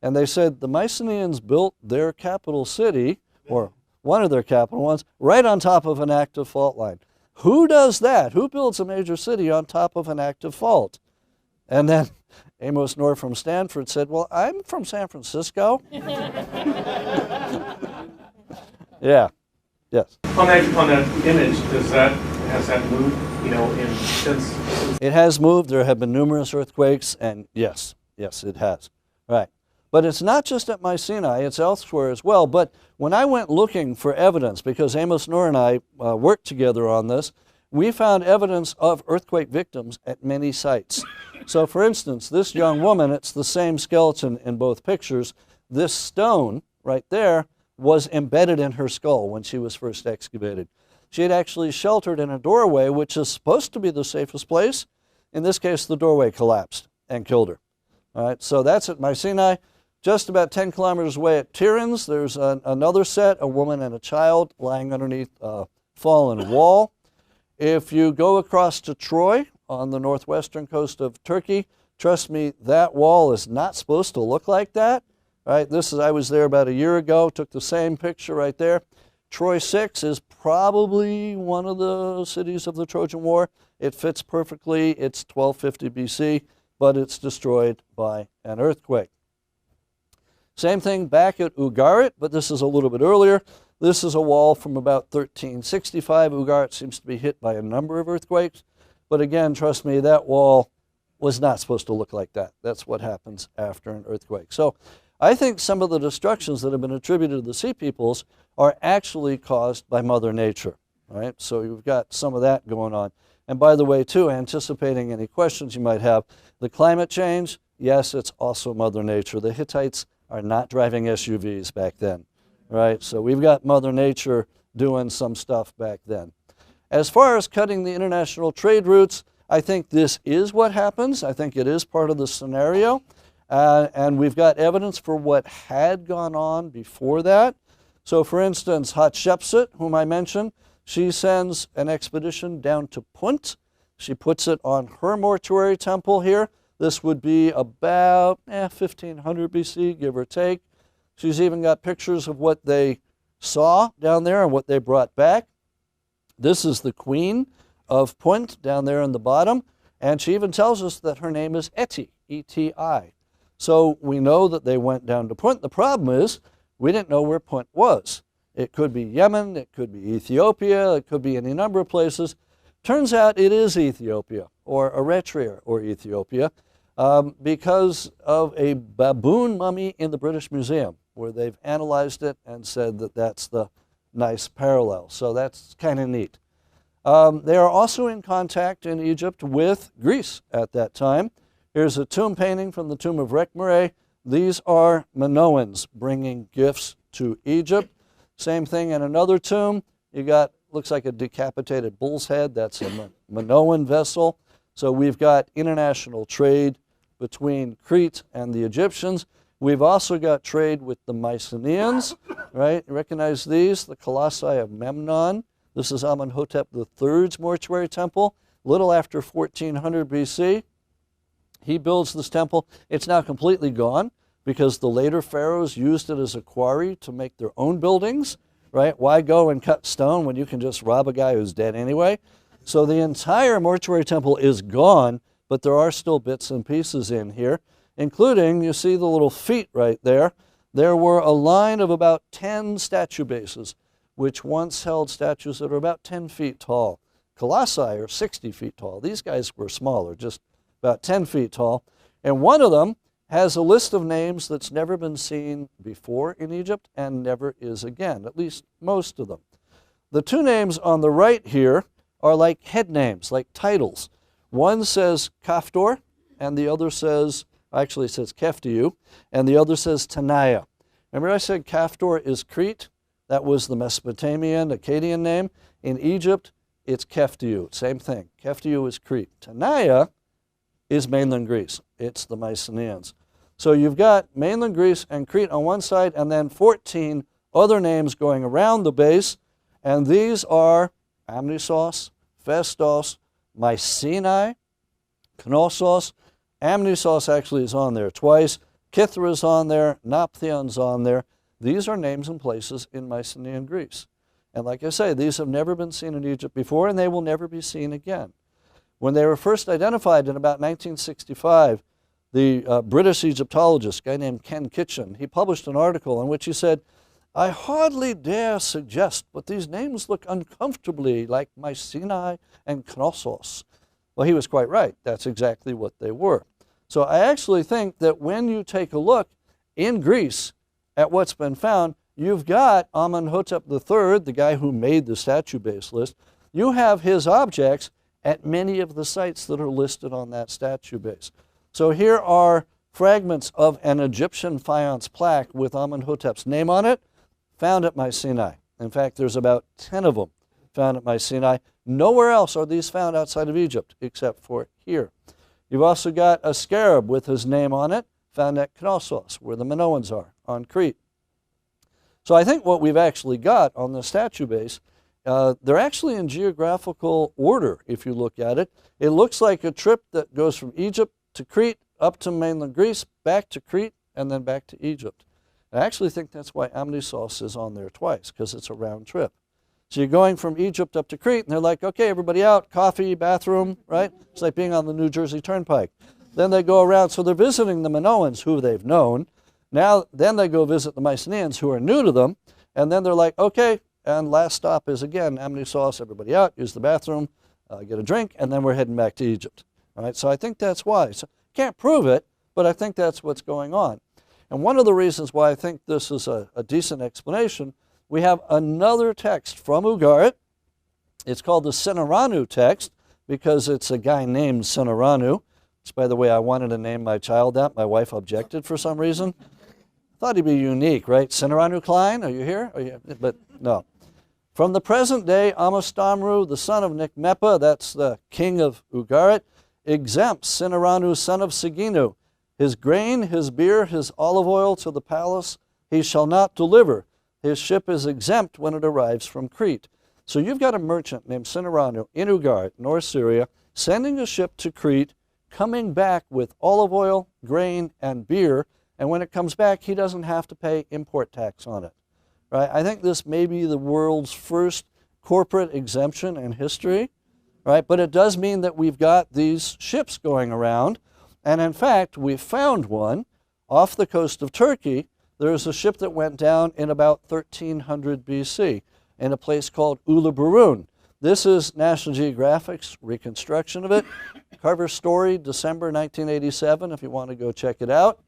And they said the Mycenaeans built their capital city, or one of their capital ones, right on top of an active fault line. Who does that? Who builds a major city on top of an active fault? And then Amos Knorr from Stanford said, well, I'm from San Francisco. Yeah. Yes. On that image, has that moved, since? It has moved. There have been numerous earthquakes, and yes, it has. Right. But it's not just at Mycenae, it's elsewhere as well. But when I went looking for evidence, because Amos Knorr and I worked together on this, we found evidence of earthquake victims at many sites. So for instance, this young woman, it's the same skeleton in both pictures. This stone right there was embedded in her skull when she was first excavated. She had actually sheltered in a doorway, which is supposed to be the safest place. In this case, the doorway collapsed and killed her. All right, so that's at Mycenae. Just about 10 kilometers away at Tiryns, there's another set, a woman and a child lying underneath a fallen wall. If you go across to Troy on the northwestern coast of Turkey, trust me, that wall is not supposed to look like that. Right? I was there about a year ago, took the same picture right there. Troy 6 is probably one of the cities of the Trojan War. It fits perfectly. It's 1250 BC, but it's destroyed by an earthquake. Same thing back at Ugarit, but this is a little bit earlier. This is a wall from about 1365. Ugarit seems to be hit by a number of earthquakes. But again, trust me, that wall was not supposed to look like that. That's what happens after an earthquake. So I think some of the destructions that have been attributed to the Sea Peoples are actually caused by Mother Nature. Right? So you've got some of that going on. And by the way, too, anticipating any questions you might have, the climate change, yes, it's also Mother Nature. The Hittites are not driving SUVs back then, right? So we've got Mother Nature doing some stuff back then. As far as cutting the international trade routes, I think this is what happens. I think it is part of the scenario. And we've got evidence for what had gone on before that. So for instance, Hatshepsut, whom I mentioned, she sends an expedition down to Punt. She puts it on her mortuary temple here. This would be about 1500 BC, give or take. She's even got pictures of what they saw down there and what they brought back. This is the queen of Punt down there in the bottom. And she even tells us that her name is Eti, E-T-I. So we know that they went down to Punt. The problem is we didn't know where Punt was. It could be Yemen, it could be Ethiopia, it could be any number of places. Turns out it is Ethiopia, or Eritrea, or Ethiopia, because of a baboon mummy in the British Museum, where they've analyzed it and said that that's the nice parallel. So that's kind of neat. They are also in contact in Egypt with Greece at that time. Here's a tomb painting from the tomb of Rekhmire. These are Minoans bringing gifts to Egypt. Same thing in another tomb. You got, looks like a decapitated bull's head. That's a Minoan vessel. So we've got international trade between Crete and the Egyptians. We've also got trade with the Mycenaeans, right? You recognize these, the Colossi of Memnon. This is Amenhotep III's mortuary temple, a little after 1400 BC. He builds this temple. It's now completely gone because the later pharaohs used it as a quarry to make their own buildings, right? Why go and cut stone when you can just rob a guy who's dead anyway? So the entire mortuary temple is gone, but there are still bits and pieces in here, including, you see the little feet right there. There were a line of about 10 statue bases, which once held statues that are about 10 feet tall. Colossi are 60 feet tall. These guys were smaller, just about 10 feet tall. And one of them has a list of names that's never been seen before in Egypt and never is again, at least most of them. The two names on the right here are like head names, like titles. One says Kaftor, and the other says, actually it says Keftiu, and the other says Tanaya. Remember I said Kaftor is Crete? That was the Mesopotamian, Akkadian name. In Egypt, it's Keftiu, same thing. Keftiu is Crete. Tanaya is mainland Greece. It's the Mycenaeans. So you've got mainland Greece and Crete on one side, and then 14 other names going around the base, and these are Amnisos, Festos, Mycenae, Knossos. Amnisos actually is on there twice. Kithra is on there. Napthion's on there. These are names and places in Mycenaean Greece. And like I say, these have never been seen in Egypt before, and they will never be seen again. When they were first identified in about 1965, the British Egyptologist, a guy named Ken Kitchen, he published an article in which he said, "I hardly dare suggest, but these names look uncomfortably like Mycenae and Knossos." Well, he was quite right. That's exactly what they were. So I actually think that when you take a look in Greece at what's been found, you've got Amenhotep III, the guy who made the statue base list. You have his objects at many of the sites that are listed on that statue base. So here are fragments of an Egyptian faience plaque with Amenhotep's name on it, found at Mycenae. In fact, there's about 10 of them found at Mycenae. Nowhere else are these found outside of Egypt except for here. You've also got a scarab with his name on it, found at Knossos, where the Minoans are, on Crete. So I think what we've actually got on the statue base, they're actually in geographical order, if you look at it. It looks like a trip that goes from Egypt to Crete, up to mainland Greece, back to Crete, and then back to Egypt. I actually think that's why Amnisos is on there twice, because it's a round trip. So you're going from Egypt up to Crete, and they're like, okay, everybody out, coffee, bathroom, right? It's like being on the New Jersey Turnpike. Then they go around, so they're visiting the Minoans, who they've known. Then they go visit the Mycenaeans, who are new to them, and then they're like, okay, and last stop is again Amnisos, everybody out, use the bathroom, get a drink, and then we're heading back to Egypt. All right, so I think that's why. So can't prove it, but I think that's what's going on. And one of the reasons why I think this is a decent explanation, we have another text from Ugarit. It's called the Senaranu text because it's a guy named Senaranu, which, by the way, I wanted to name my child that. My wife objected for some reason. Thought he'd be unique, right? Sinaranu Cline, are you here? But no. From the present day, Amastamru, the son of Nikmepa, that's the king of Ugarit, exempts Sinaranu, son of Siginu, his grain, his beer, his olive oil to the palace he shall not deliver. His ship is exempt when it arrives from Crete. So you've got a merchant named Sinaranu in Ugarit, North Syria, sending a ship to Crete, coming back with olive oil, grain, and beer, and when it comes back, he doesn't have to pay import tax on it. Right? I think this may be the world's first corporate exemption in history, right? But it does mean that we've got these ships going around, and in fact, we found one off the coast of Turkey. There's a ship that went down in about 1300 BC in a place called Uluburun. This is National Geographic's reconstruction of it. Cover story, December 1987, if you want to go check it out.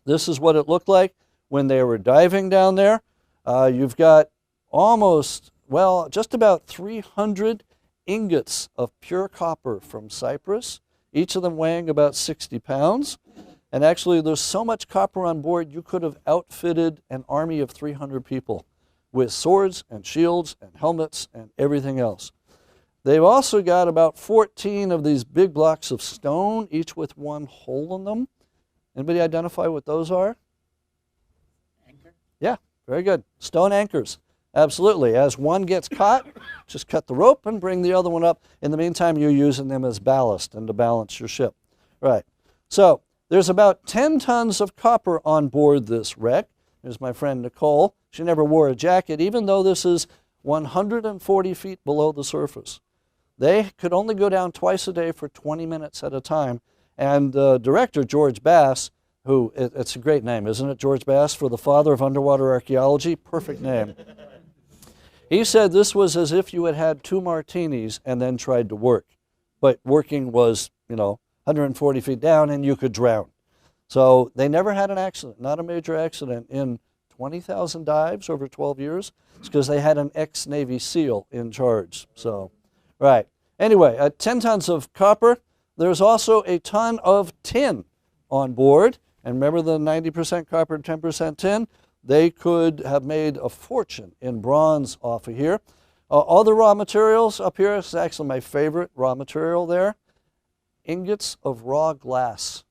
This is what it looked like when they were diving down there. You've got almost, well, just about 300 ingots of pure copper from Cyprus, each of them weighing about 60 pounds. And actually, there's so much copper on board, you could have outfitted an army of 300 people with swords and shields and helmets and everything else. They've also got about 14 of these big blocks of stone, each with one hole in them. Anybody identify what those are? Anchor? Yeah, very good. Stone anchors. Absolutely. As one gets caught, just cut the rope and bring the other one up. In the meantime, you're using them as ballast and to balance your ship. Right. So there's about 10 tons of copper on board this wreck. There's my friend Nicole. She never wore a jacket, even though this is 140 feet below the surface. They could only go down twice a day for 20 minutes at a time. And the director, George Bass, who, it's a great name, isn't it, George Bass, for the father of underwater archaeology? Perfect name. He said this was as if you had had 2 martinis and then tried to work. But working was, 140 feet down and you could drown. So they never had an accident, not a major accident in 20,000 dives over 12 years. It's because they had an ex-Navy SEAL in charge. So, right. Anyway, 10 tons of copper. There's also a ton of tin on board. And remember the 90% copper, 10% tin? They could have made a fortune in bronze off of here. Other raw materials up here, this is actually my favorite raw material there. Ingots of raw glass.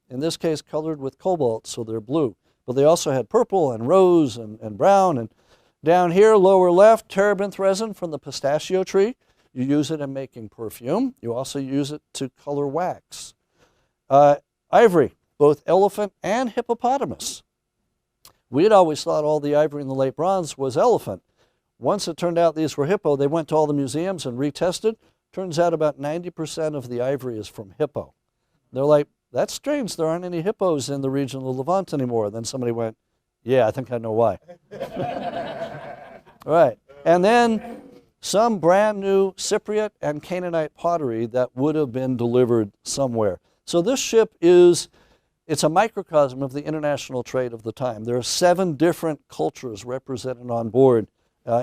In this case, colored with cobalt, so they're blue. But they also had purple and rose and brown. And down here, lower left, terebinth resin from the pistachio tree. You use it in making perfume. You also use it to color wax. Ivory, both elephant and hippopotamus. We had always thought all the ivory in the late bronze was elephant. Once it turned out these were hippo, they went to all the museums and retested. Turns out about 90% of the ivory is from hippo. They're like, that's strange, there aren't any hippos in the region of the Levant anymore. Then somebody went, yeah, I think I know why. All right, and then some brand new Cypriot and Canaanite pottery that would have been delivered somewhere. So this ship it's a microcosm of the international trade of the time. There are 7 different cultures represented on board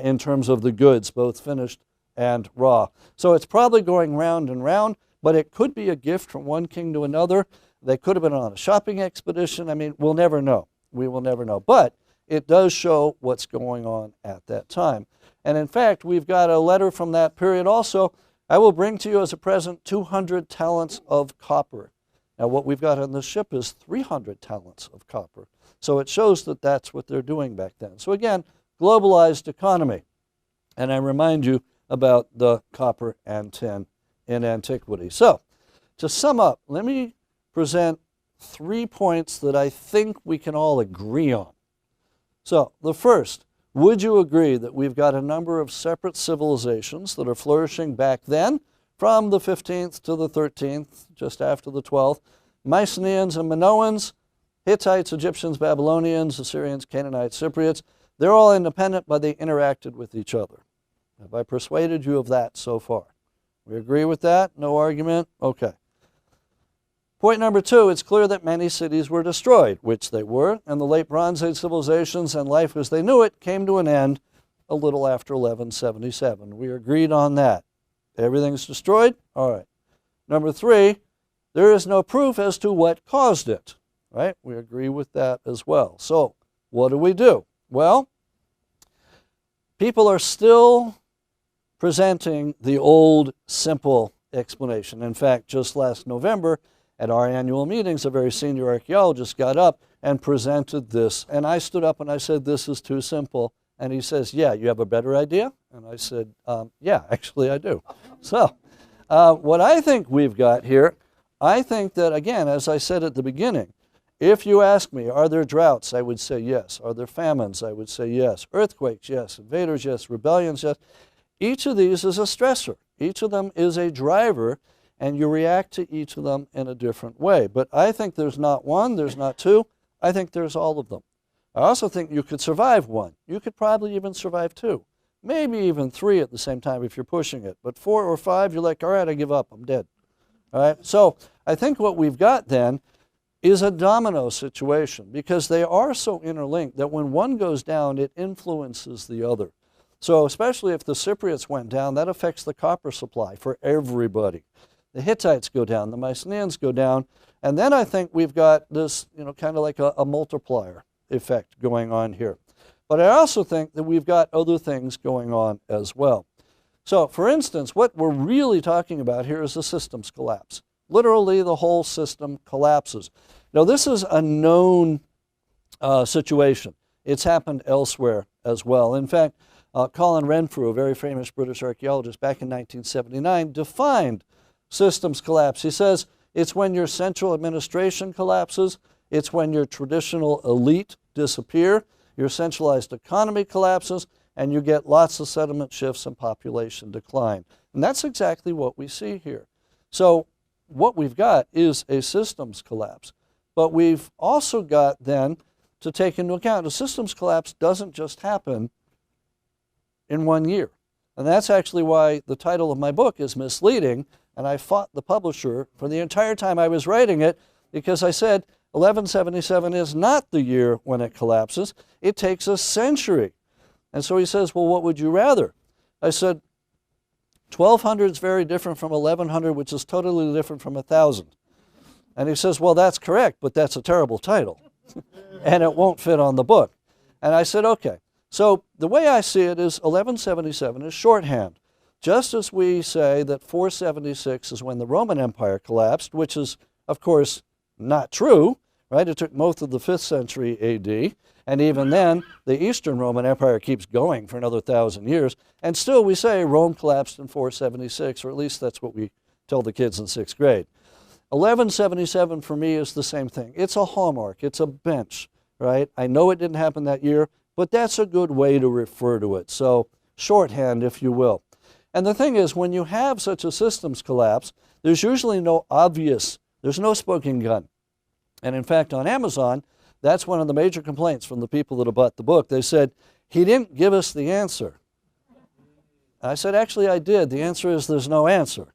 in terms of the goods, both finished and raw. So it's probably going round and round, but it could be a gift from one king to another. They could have been on a shopping expedition. I mean, we'll never know. We will never know. But it does show what's going on at that time. And in fact, we've got a letter from that period also. I will bring to you as a present 200 talents of copper. Now, what we've got on this ship is 300 talents of copper. So it shows that that's what they're doing back then. So again, globalized economy. And I remind you about the copper and tin in antiquity. So, to sum up, let me present 3 points that I think we can all agree on. So, the first, would you agree that we've got a number of separate civilizations that are flourishing back then, from the 15th to the 13th, just after the 12th? Mycenaeans and Minoans, Hittites, Egyptians, Babylonians, Assyrians, Canaanites, Cypriots, they're all independent, but they interacted with each other. Have I persuaded you of that so far? We agree with that? No argument? Okay. Point number 2, it's clear that many cities were destroyed, which they were, and the late Bronze Age civilizations and life as they knew it came to an end a little after 1177. We agreed on that. Everything's destroyed? All right. Number 3, there is no proof as to what caused it, right? We agree with that as well. So what do? Well, people are still presenting the old simple explanation. In fact, just last November at our annual meetings, a very senior archaeologist got up and presented this. And I stood up and I said, this is too simple. And he says, yeah, you have a better idea? And I said, yeah, actually I do. So what I think we've got here, I think that, again, as I said at the beginning, if you ask me, are there droughts? I would say yes. Are there famines? I would say yes. Earthquakes? Yes. Invaders? Yes. Rebellions? Yes. Each of these is a stressor. Each of them is a driver, and you react to each of them in a different way. But I think there's not one, there's not two. I think there's all of them. I also think you could survive one. You could probably even survive two. Maybe even three at the same time if you're pushing it. But 4 or 5, you're like, all right, I give up. I'm dead. All right? So I think what we've got then is a domino situation, because they are so interlinked that when one goes down, it influences the other. So especially if the Cypriots went down, that affects the copper supply for everybody. The Hittites go down, the Mycenaeans go down, and then I think we've got this, kind of like a multiplier effect going on here. But I also think that we've got other things going on as well. So, for instance, what we're really talking about here is a systems collapse. Literally, the whole system collapses. Now, this is a known situation. It's happened elsewhere as well. In fact, Colin Renfrew, a very famous British archaeologist, back in 1979, defined systems collapse. He says it's when your central administration collapses, it's when your traditional elite disappear, your centralized economy collapses, and you get lots of settlement shifts and population decline. And that's exactly what we see here. So what we've got is a systems collapse. But we've also got then to take into account a systems collapse doesn't just happen in 1 year. And that's actually why the title of my book is misleading, and I fought the publisher for the entire time I was writing it, because I said 1177 is not the year when it collapses. It takes a century. And so he says, well, what would you rather? I said, 1200 is very different from 1100, which is totally different from 1000. And he says, well, that's correct, but that's a terrible title, and it won't fit on the book. And I said, okay. So the way I see it is 1177 is shorthand. Just as we say that 476 is when the Roman Empire collapsed, which is, of course, not true, right? It took most of the 5th century AD, and even then, the Eastern Roman Empire keeps going for another 1,000 years, and still we say Rome collapsed in 476, or at least that's what we tell the kids in 6th grade. 1177 for me is the same thing. It's a hallmark, it's a bench, right? I know it didn't happen that year, but that's a good way to refer to it. So shorthand, if you will. And the thing is, when you have such a systems collapse, there's usually there's no smoking gun. And in fact, on Amazon, that's one of the major complaints from the people that have bought the book. They said, he didn't give us the answer. I said, actually, I did. The answer is there's no answer.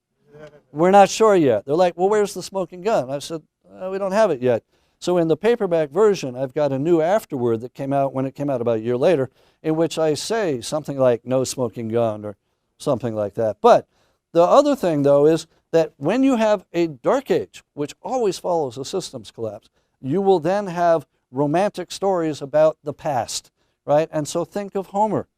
We're not sure yet. They're like, well, where's the smoking gun? I said, we don't have it yet. So in the paperback version, I've got a new afterword that came out when it came out about a year later, in which I say something like no smoking gun or something like that. But the other thing, though, is that when you have a dark age, which always follows a systems collapse, you will then have romantic stories about the past, right? And so think of Homer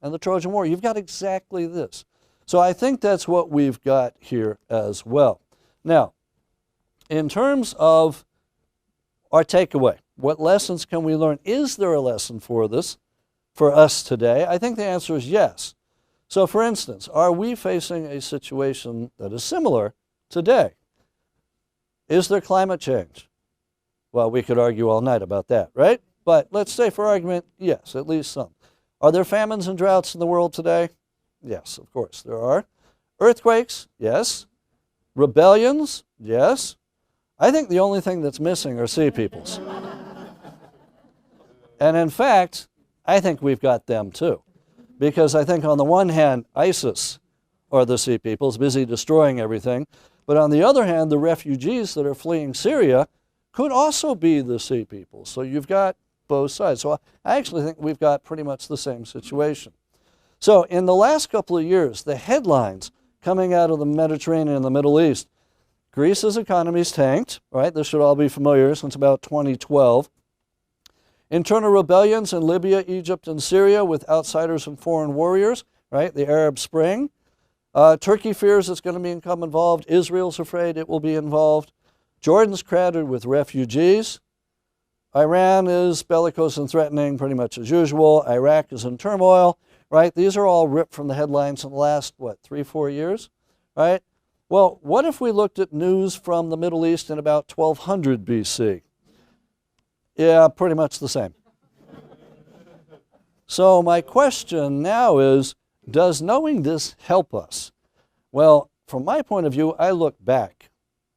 and the Trojan War. You've got exactly this. So I think that's what we've got here as well. Now, in terms of our takeaway, what lessons can we learn? Is there a lesson for this, for us today? I think the answer is yes. So for instance, are we facing a situation that is similar today? Is there climate change? Well, we could argue all night about that, right? But let's say for argument, yes, at least some. Are there famines and droughts in the world today? Yes, of course there are. Earthquakes? Yes. Rebellions? Yes. I think the only thing that's missing are sea peoples. And in fact, I think we've got them too. Because I think on the one hand, ISIS are the sea peoples, busy destroying everything. But on the other hand, the refugees that are fleeing Syria could also be the sea peoples. So you've got both sides. So I actually think we've got pretty much the same situation. So in the last couple of years, the headlines coming out of the Mediterranean and the Middle East Greece's economy's tanked, right? This should all be familiar since about 2012. Internal rebellions in Libya, Egypt, and Syria with outsiders and foreign warriors, right? The Arab Spring. Turkey fears it's going to become involved. Israel's afraid it will be involved. Jordan's crowded with refugees. Iran is bellicose and threatening pretty much as usual. Iraq is in turmoil, right? These are all ripped from the headlines in the last, 3-4 years, right? Well, what if we looked at news from the Middle East in about 1200 BC? Yeah, pretty much the same. So my question now is, does knowing this help us? Well, from my point of view, I look back.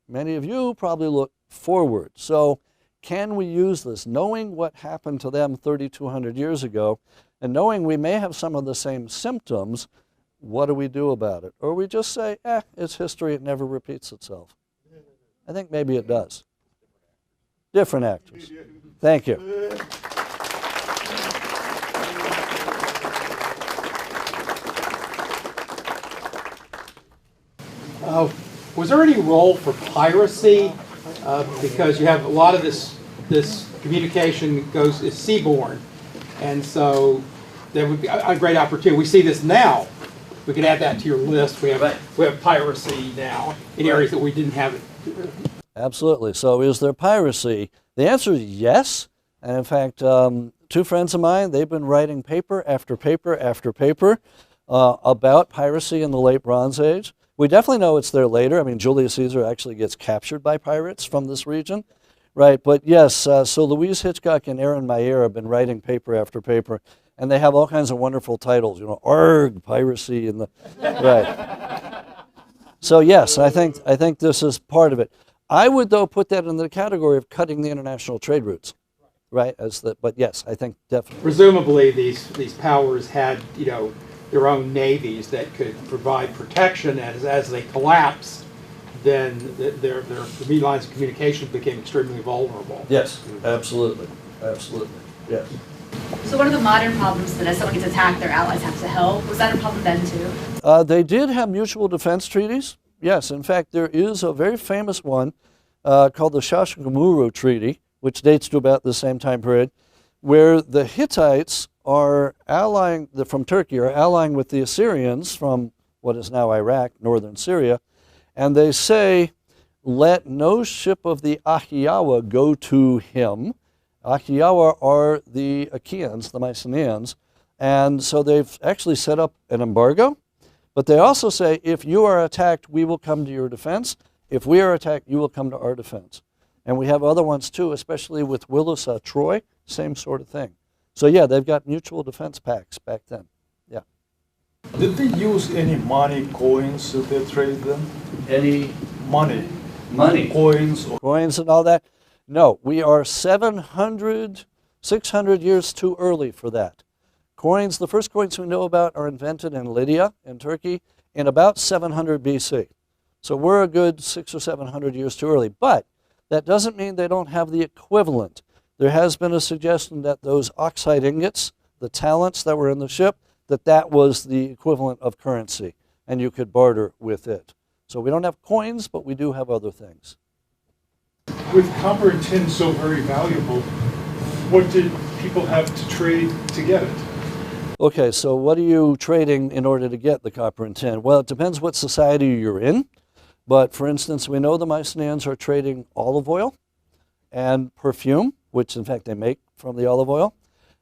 Many of you probably look forward. So can we use this, knowing what happened to them 3,200 years ago, and knowing we may have some of the same symptoms, what do we do about it? Or we just say, it's history, it never repeats itself. I think maybe it does. Different actors. Thank you. Was there any role for piracy? Because you have a lot of this communication is seaborne, and so there would be a great opportunity. We see this now. We could add that to your list. We have piracy now in areas that we didn't have it. Absolutely. So is there piracy? The answer is yes. And in fact, two friends of mine, they've been writing paper after paper after paper about piracy in the late Bronze Age. We definitely know it's there later. I mean, Julius Caesar actually gets captured by pirates from this region, right? But yes, so Louise Hitchcock and Aaron Meyer have been writing paper after paper, and they have all kinds of wonderful titles, Arg, piracy, and the, right. So yes, I think this is part of it. I would, though, put that in the category of cutting the international trade routes, right? But yes, I think definitely. Presumably, these powers had, their own navies that could provide protection as they collapsed. Then their mean lines of communication became extremely vulnerable. Yes, absolutely, absolutely, yes. So one of the modern problems that as someone gets attacked, their allies have to help. Was that a problem then too? They did have mutual defense treaties. Yes, in fact, there is a very famous one called the Shashamuru Treaty, which dates to about the same time period, where the Hittites are allying, from Turkey, are allying with the Assyrians from what is now Iraq, northern Syria, and they say, let no ship of the Ahiyawa go to him. Ahiyawa are the Achaeans, the Mycenaeans, and so they've actually set up an embargo, but they also say, if you are attacked, we will come to your defense. If we are attacked, you will come to our defense. And we have other ones too, especially with Willis Troy, same sort of thing. So yeah, they've got mutual defense pacts back then. Yeah. Did they use any money, coins that they traded them? Any money? Money. Coins? Coins and all that? No, we are 600 years too early for that. Coins, the first coins we know about are invented in Lydia, in Turkey, in about 700 BC. So we're a good 600 or 700 years too early. But that doesn't mean they don't have the equivalent. There has been a suggestion that those oxide ingots, the talents that were in the ship, that was the equivalent of currency, and you could barter with it. So we don't have coins, but we do have other things. With copper and tin so very valuable, what did people have to trade to get it? Okay, so what are you trading in order to get the copper and tin? Well, it depends what society you're in. But for instance, we know the Mycenaeans are trading olive oil and perfume, which in fact they make from the olive oil.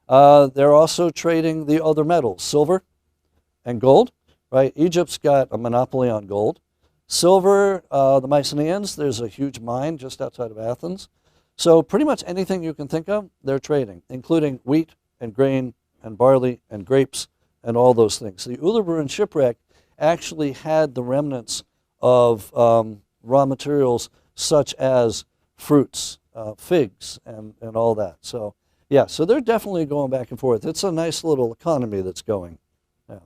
They're also trading the other metals, silver and gold, right? Egypt's got a monopoly on gold. Silver, the Mycenaeans, there's a huge mine just outside of Athens. So pretty much anything you can think of, they're trading, including wheat and grain and barley and grapes and all those things. The Uluburun shipwreck actually had the remnants of raw materials such as fruits, figs, and all that. So yeah, so they're definitely going back and forth. It's a nice little economy that's going. Yeah.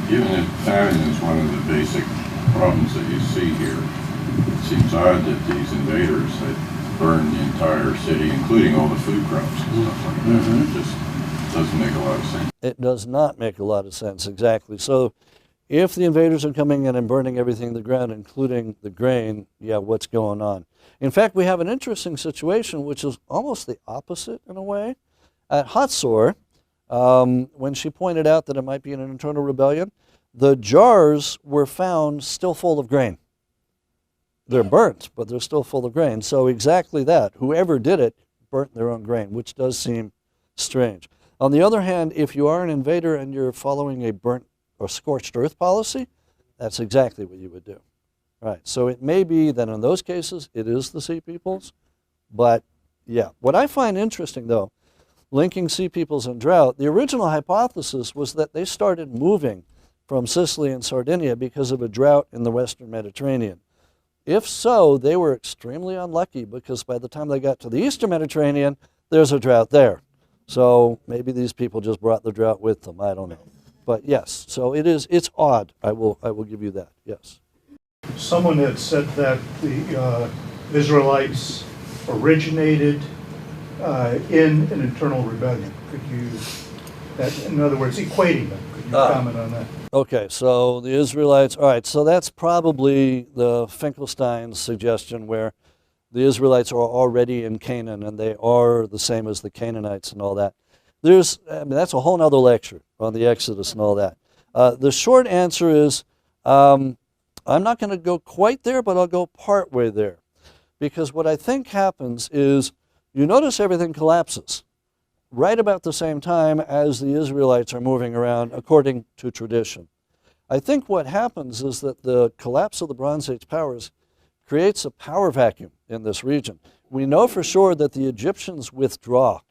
Given that famine is one of the basic problems that you see here, it seems odd that these invaders had burned the entire city, including all the food crops and stuff like that. Mm-hmm. It just doesn't make a lot of sense. It does not make a lot of sense, exactly. So if the invaders are coming in and burning everything in the ground, including the grain, yeah, what's going on? In fact, we have an interesting situation, which is almost the opposite in a way. At Ausar, when she pointed out that it might be an internal rebellion, the jars were found still full of grain. They're burnt, but they're still full of grain. So exactly that. Whoever did it burnt their own grain, which does seem strange. On the other hand, if you are an invader and you're following a burnt or scorched earth policy, that's exactly what you would do. Right. So it may be that in those cases it is the Sea Peoples, but yeah. What I find interesting though, linking Sea Peoples and drought, the original hypothesis was that they started moving from Sicily and Sardinia because of a drought in the Western Mediterranean. If so, they were extremely unlucky because by the time they got to the Eastern Mediterranean, there's a drought there. So maybe these people just brought the drought with them. I don't know. But yes, so it's odd. I will give you that, yes. Someone had said that the Israelites originated in an internal rebellion. Could you, in other words, equating them? Could you comment on that? Okay, so the Israelites, all right, so that's probably the Finkelstein's suggestion where the Israelites are already in Canaan and they are the same as the Canaanites and all that. That's a whole nother lecture on the Exodus and all that. The short answer is, I'm not going to go quite there, but I'll go part way there. Because what I think happens is, you notice everything collapses right about the same time as the Israelites are moving around according to tradition. I think what happens is that the collapse of the Bronze Age powers creates a power vacuum in this region. We know for sure that the Egyptians withdraw,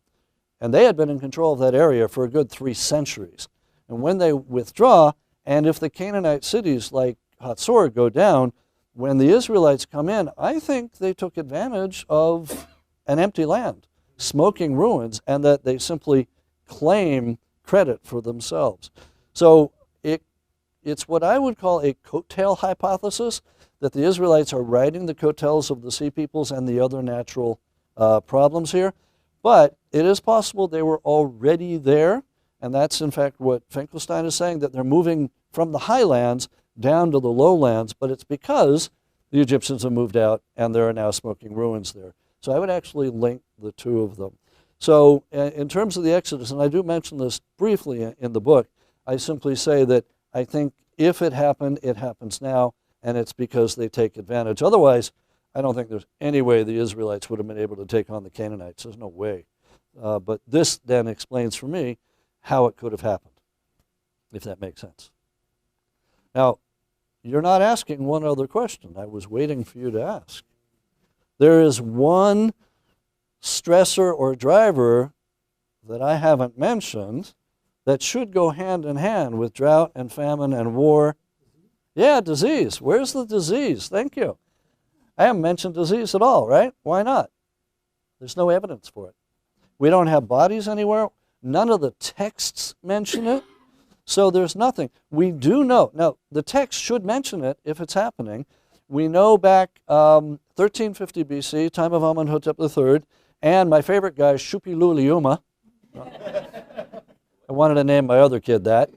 and they had been in control of that area for a good 3 centuries. And when they withdraw, and if the Canaanite cities like Hatzor go down, when the Israelites come in, I think they took advantage of an empty land, smoking ruins, and that they simply claim credit for themselves. So it's what I would call a coattail hypothesis, that the Israelites are riding the coattails of the Sea Peoples and the other natural problems here. But it is possible they were already there, and that's in fact what Finkelstein is saying, that they're moving from the highlands down to the lowlands, but it's because the Egyptians have moved out and there are now smoking ruins there. So I would actually link the two of them. So in terms of the Exodus, and I do mention this briefly in the book, I simply say that I think if it happened, it happens now, and it's because they take advantage. Otherwise, I don't think there's any way the Israelites would have been able to take on the Canaanites. There's no way. But this then explains for me how it could have happened, if that makes sense. Now, you're not asking one other question. I was waiting for you to ask. There is one stressor or driver that I haven't mentioned that should go hand in hand with drought and famine and war. Yeah, disease. Where's the disease? Thank you. I haven't mentioned disease at all, right? Why not? There's no evidence for it. We don't have bodies anywhere. None of the texts mention it. So there's nothing. We do know. Now, the text should mention it if it's happening. We know back 1350 BC, time of Amenhotep III, and my favorite guy, Shuppiluliuma. I wanted to name my other kid that.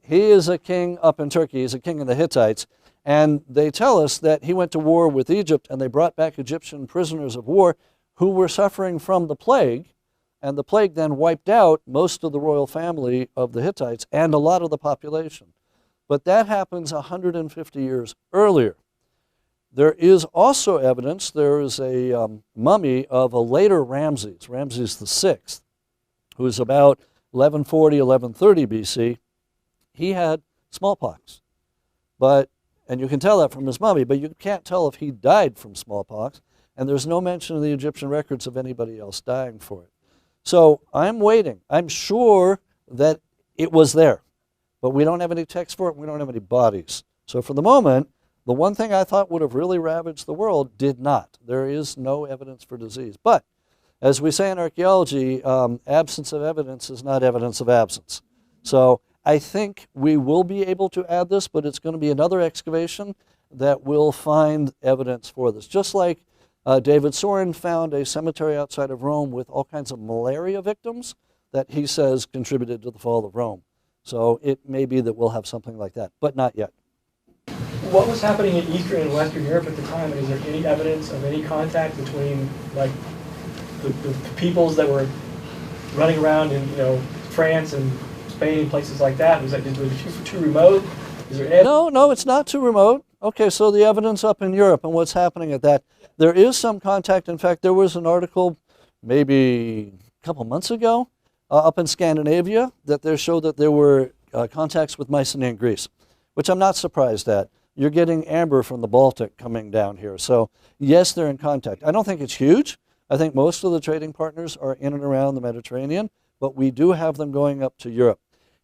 He is a king up in Turkey. He's a king of the Hittites. And they tell us that he went to war with Egypt, and they brought back Egyptian prisoners of war who were suffering from the plague. And the plague then wiped out most of the royal family of the Hittites and a lot of the population. But that happens 150 years earlier. There is also evidence, there is a mummy of a later Ramses, Ramses VI, who is about 1140, 1130 BC. He had smallpox. And you can tell that from his mummy, but you can't tell if he died from smallpox. And there's no mention in the Egyptian records of anybody else dying for it. So I'm waiting. I'm sure that it was there, but we don't have any text for it. We don't have any bodies. So for the moment, the one thing I thought would have really ravaged the world did not. There is no evidence for disease. But as we say in archaeology, absence of evidence is not evidence of absence. So I think we will be able to add this, but it's going to be another excavation that will find evidence for this. Just like David Soren found a cemetery outside of Rome with all kinds of malaria victims that he says contributed to the fall of Rome. So it may be that we'll have something like that, but not yet. What was happening in Eastern and Western Europe at the time? And is there any evidence of any contact between like the peoples that were running around in France and Spain and places like that? Was it too remote? Is there No, it's not too remote. Okay, so the evidence up in Europe and what's happening at that, there is some contact. In fact, there was an article maybe a couple months ago up in Scandinavia that there showed that there were contacts with Mycenaean Greece, which I'm not surprised at. You're getting amber from the Baltic coming down here. So yes, they're in contact. I don't think it's huge. I think most of the trading partners are in and around the Mediterranean, but we do have them going up to Europe.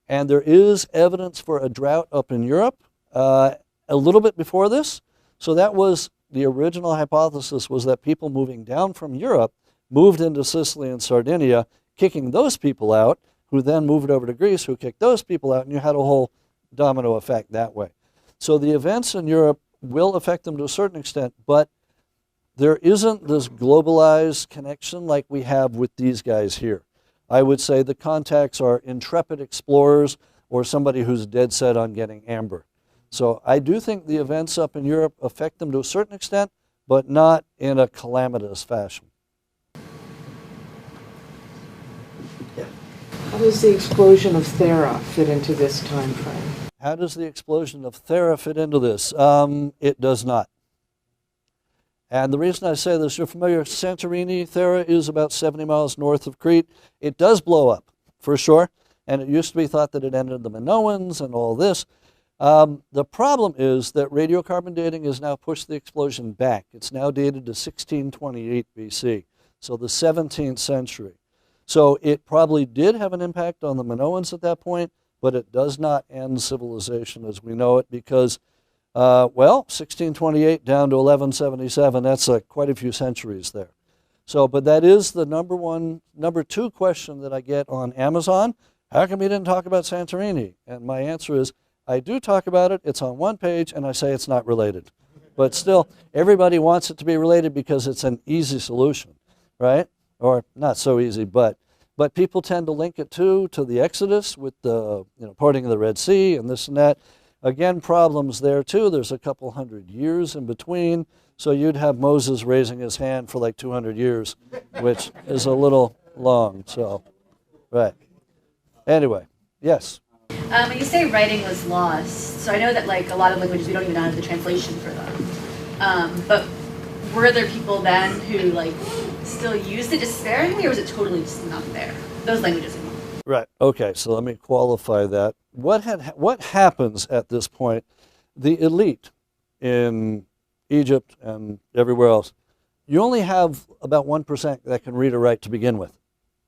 And there is evidence for a drought up in Europe a little bit before this. So that was the original hypothesis, was that people moving down from Europe moved into Sicily and Sardinia, kicking those people out, who then moved over to Greece, who kicked those people out, and you had a whole domino effect that way. So the events in Europe will affect them to a certain extent, but there isn't this globalized connection like we have with these guys here. I would say the contacts are intrepid explorers or somebody who's dead set on getting amber. So I do think the events up in Europe affect them to a certain extent, but not in a calamitous fashion. How does the explosion of Thera fit into this time frame? How does the explosion of Thera fit into this? It does not. And the reason I say this, you're familiar, Santorini, Thera is about 70 miles north of Crete. It does blow up, for sure. And it used to be thought that it ended the Minoans and all this. The problem is that radiocarbon dating has now pushed the explosion back. It's now dated to 1628 BC, so the 17th century. So it probably did have an impact on the Minoans at that point, but it does not end civilization as we know it because, well, 1628 down to 1177, that's quite a few centuries there. So, but that is the number two question that I get on Amazon. How come you didn't talk about Santorini? And my answer is, I do talk about it, it's on one page, and I say it's not related. But still, everybody wants it to be related because it's an easy solution, right? Or not so easy, but people tend to link it to the Exodus with the parting of the Red Sea and this and that. Again, problems there too. There's a couple hundred years in between, so you'd have Moses raising his hand for like 200 years, which is a little long. So, right. Anyway, yes. You say writing was lost, so I know that like a lot of languages we don't even have the translation for them. But were there people then who like still used it just sparingly, or was it totally just not there? Those languages. Right. Okay. So let me qualify that. What happens at this point? The elite in Egypt and everywhere else, you only have about 1% that can read or write to begin with,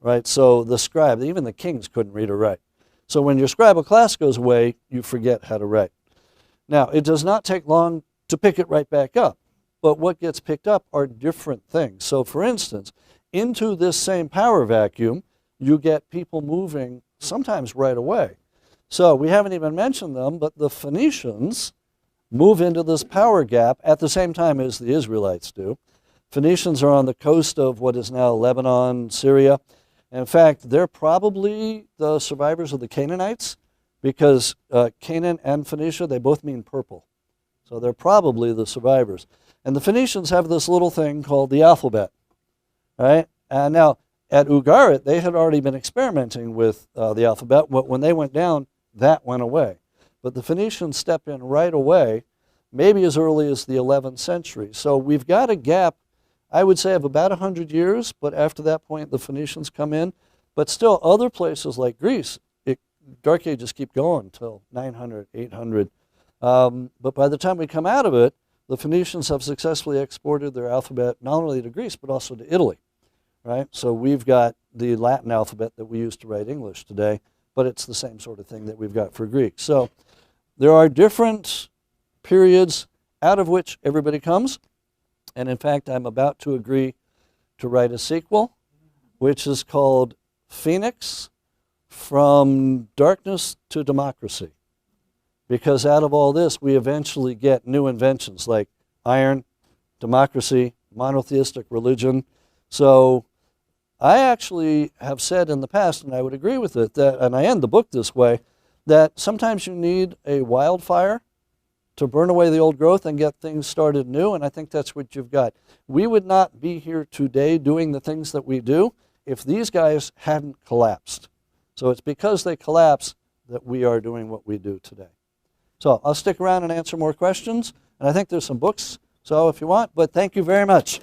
right? So the scribe, even the kings couldn't read or write. So when your scribal class goes away, you forget how to write. Now, it does not take long to pick it right back up, but what gets picked up are different things. So for instance, into this same power vacuum, you get people moving sometimes right away. So we haven't even mentioned them, but the Phoenicians move into this power gap at the same time as the Israelites do. Phoenicians are on the coast of what is now Lebanon, Syria. In fact, they're probably the survivors of the Canaanites because Canaan and Phoenicia, they both mean purple. So they're probably the survivors. And the Phoenicians have this little thing called the alphabet, right? And now at Ugarit, they had already been experimenting with the alphabet. When they went down, that went away. But the Phoenicians step in right away, maybe as early as the 11th century. So we've got a gap, I would say, of about 100 years, but after that point, the Phoenicians come in. But still, other places like Greece, Dark Ages keep going until 900, 800. But by the time we come out of it, the Phoenicians have successfully exported their alphabet not only to Greece, but also to Italy, right? So we've got the Latin alphabet that we use to write English today, but it's the same sort of thing that we've got for Greek. So there are different periods out of which everybody comes. And in fact, I'm about to agree to write a sequel, which is called Phoenix from Darkness to Democracy. Because out of all this, we eventually get new inventions like iron, democracy, monotheistic religion. So I actually have said in the past, and I would agree with it, that, and I end the book this way, that sometimes you need a wildfire to burn away the old growth and get things started new, and I think that's what you've got. We would not be here today doing the things that we do if these guys hadn't collapsed. So it's because they collapsed that we are doing what we do today. So I'll stick around and answer more questions, and I think there's some books, so if you want, but thank you very much.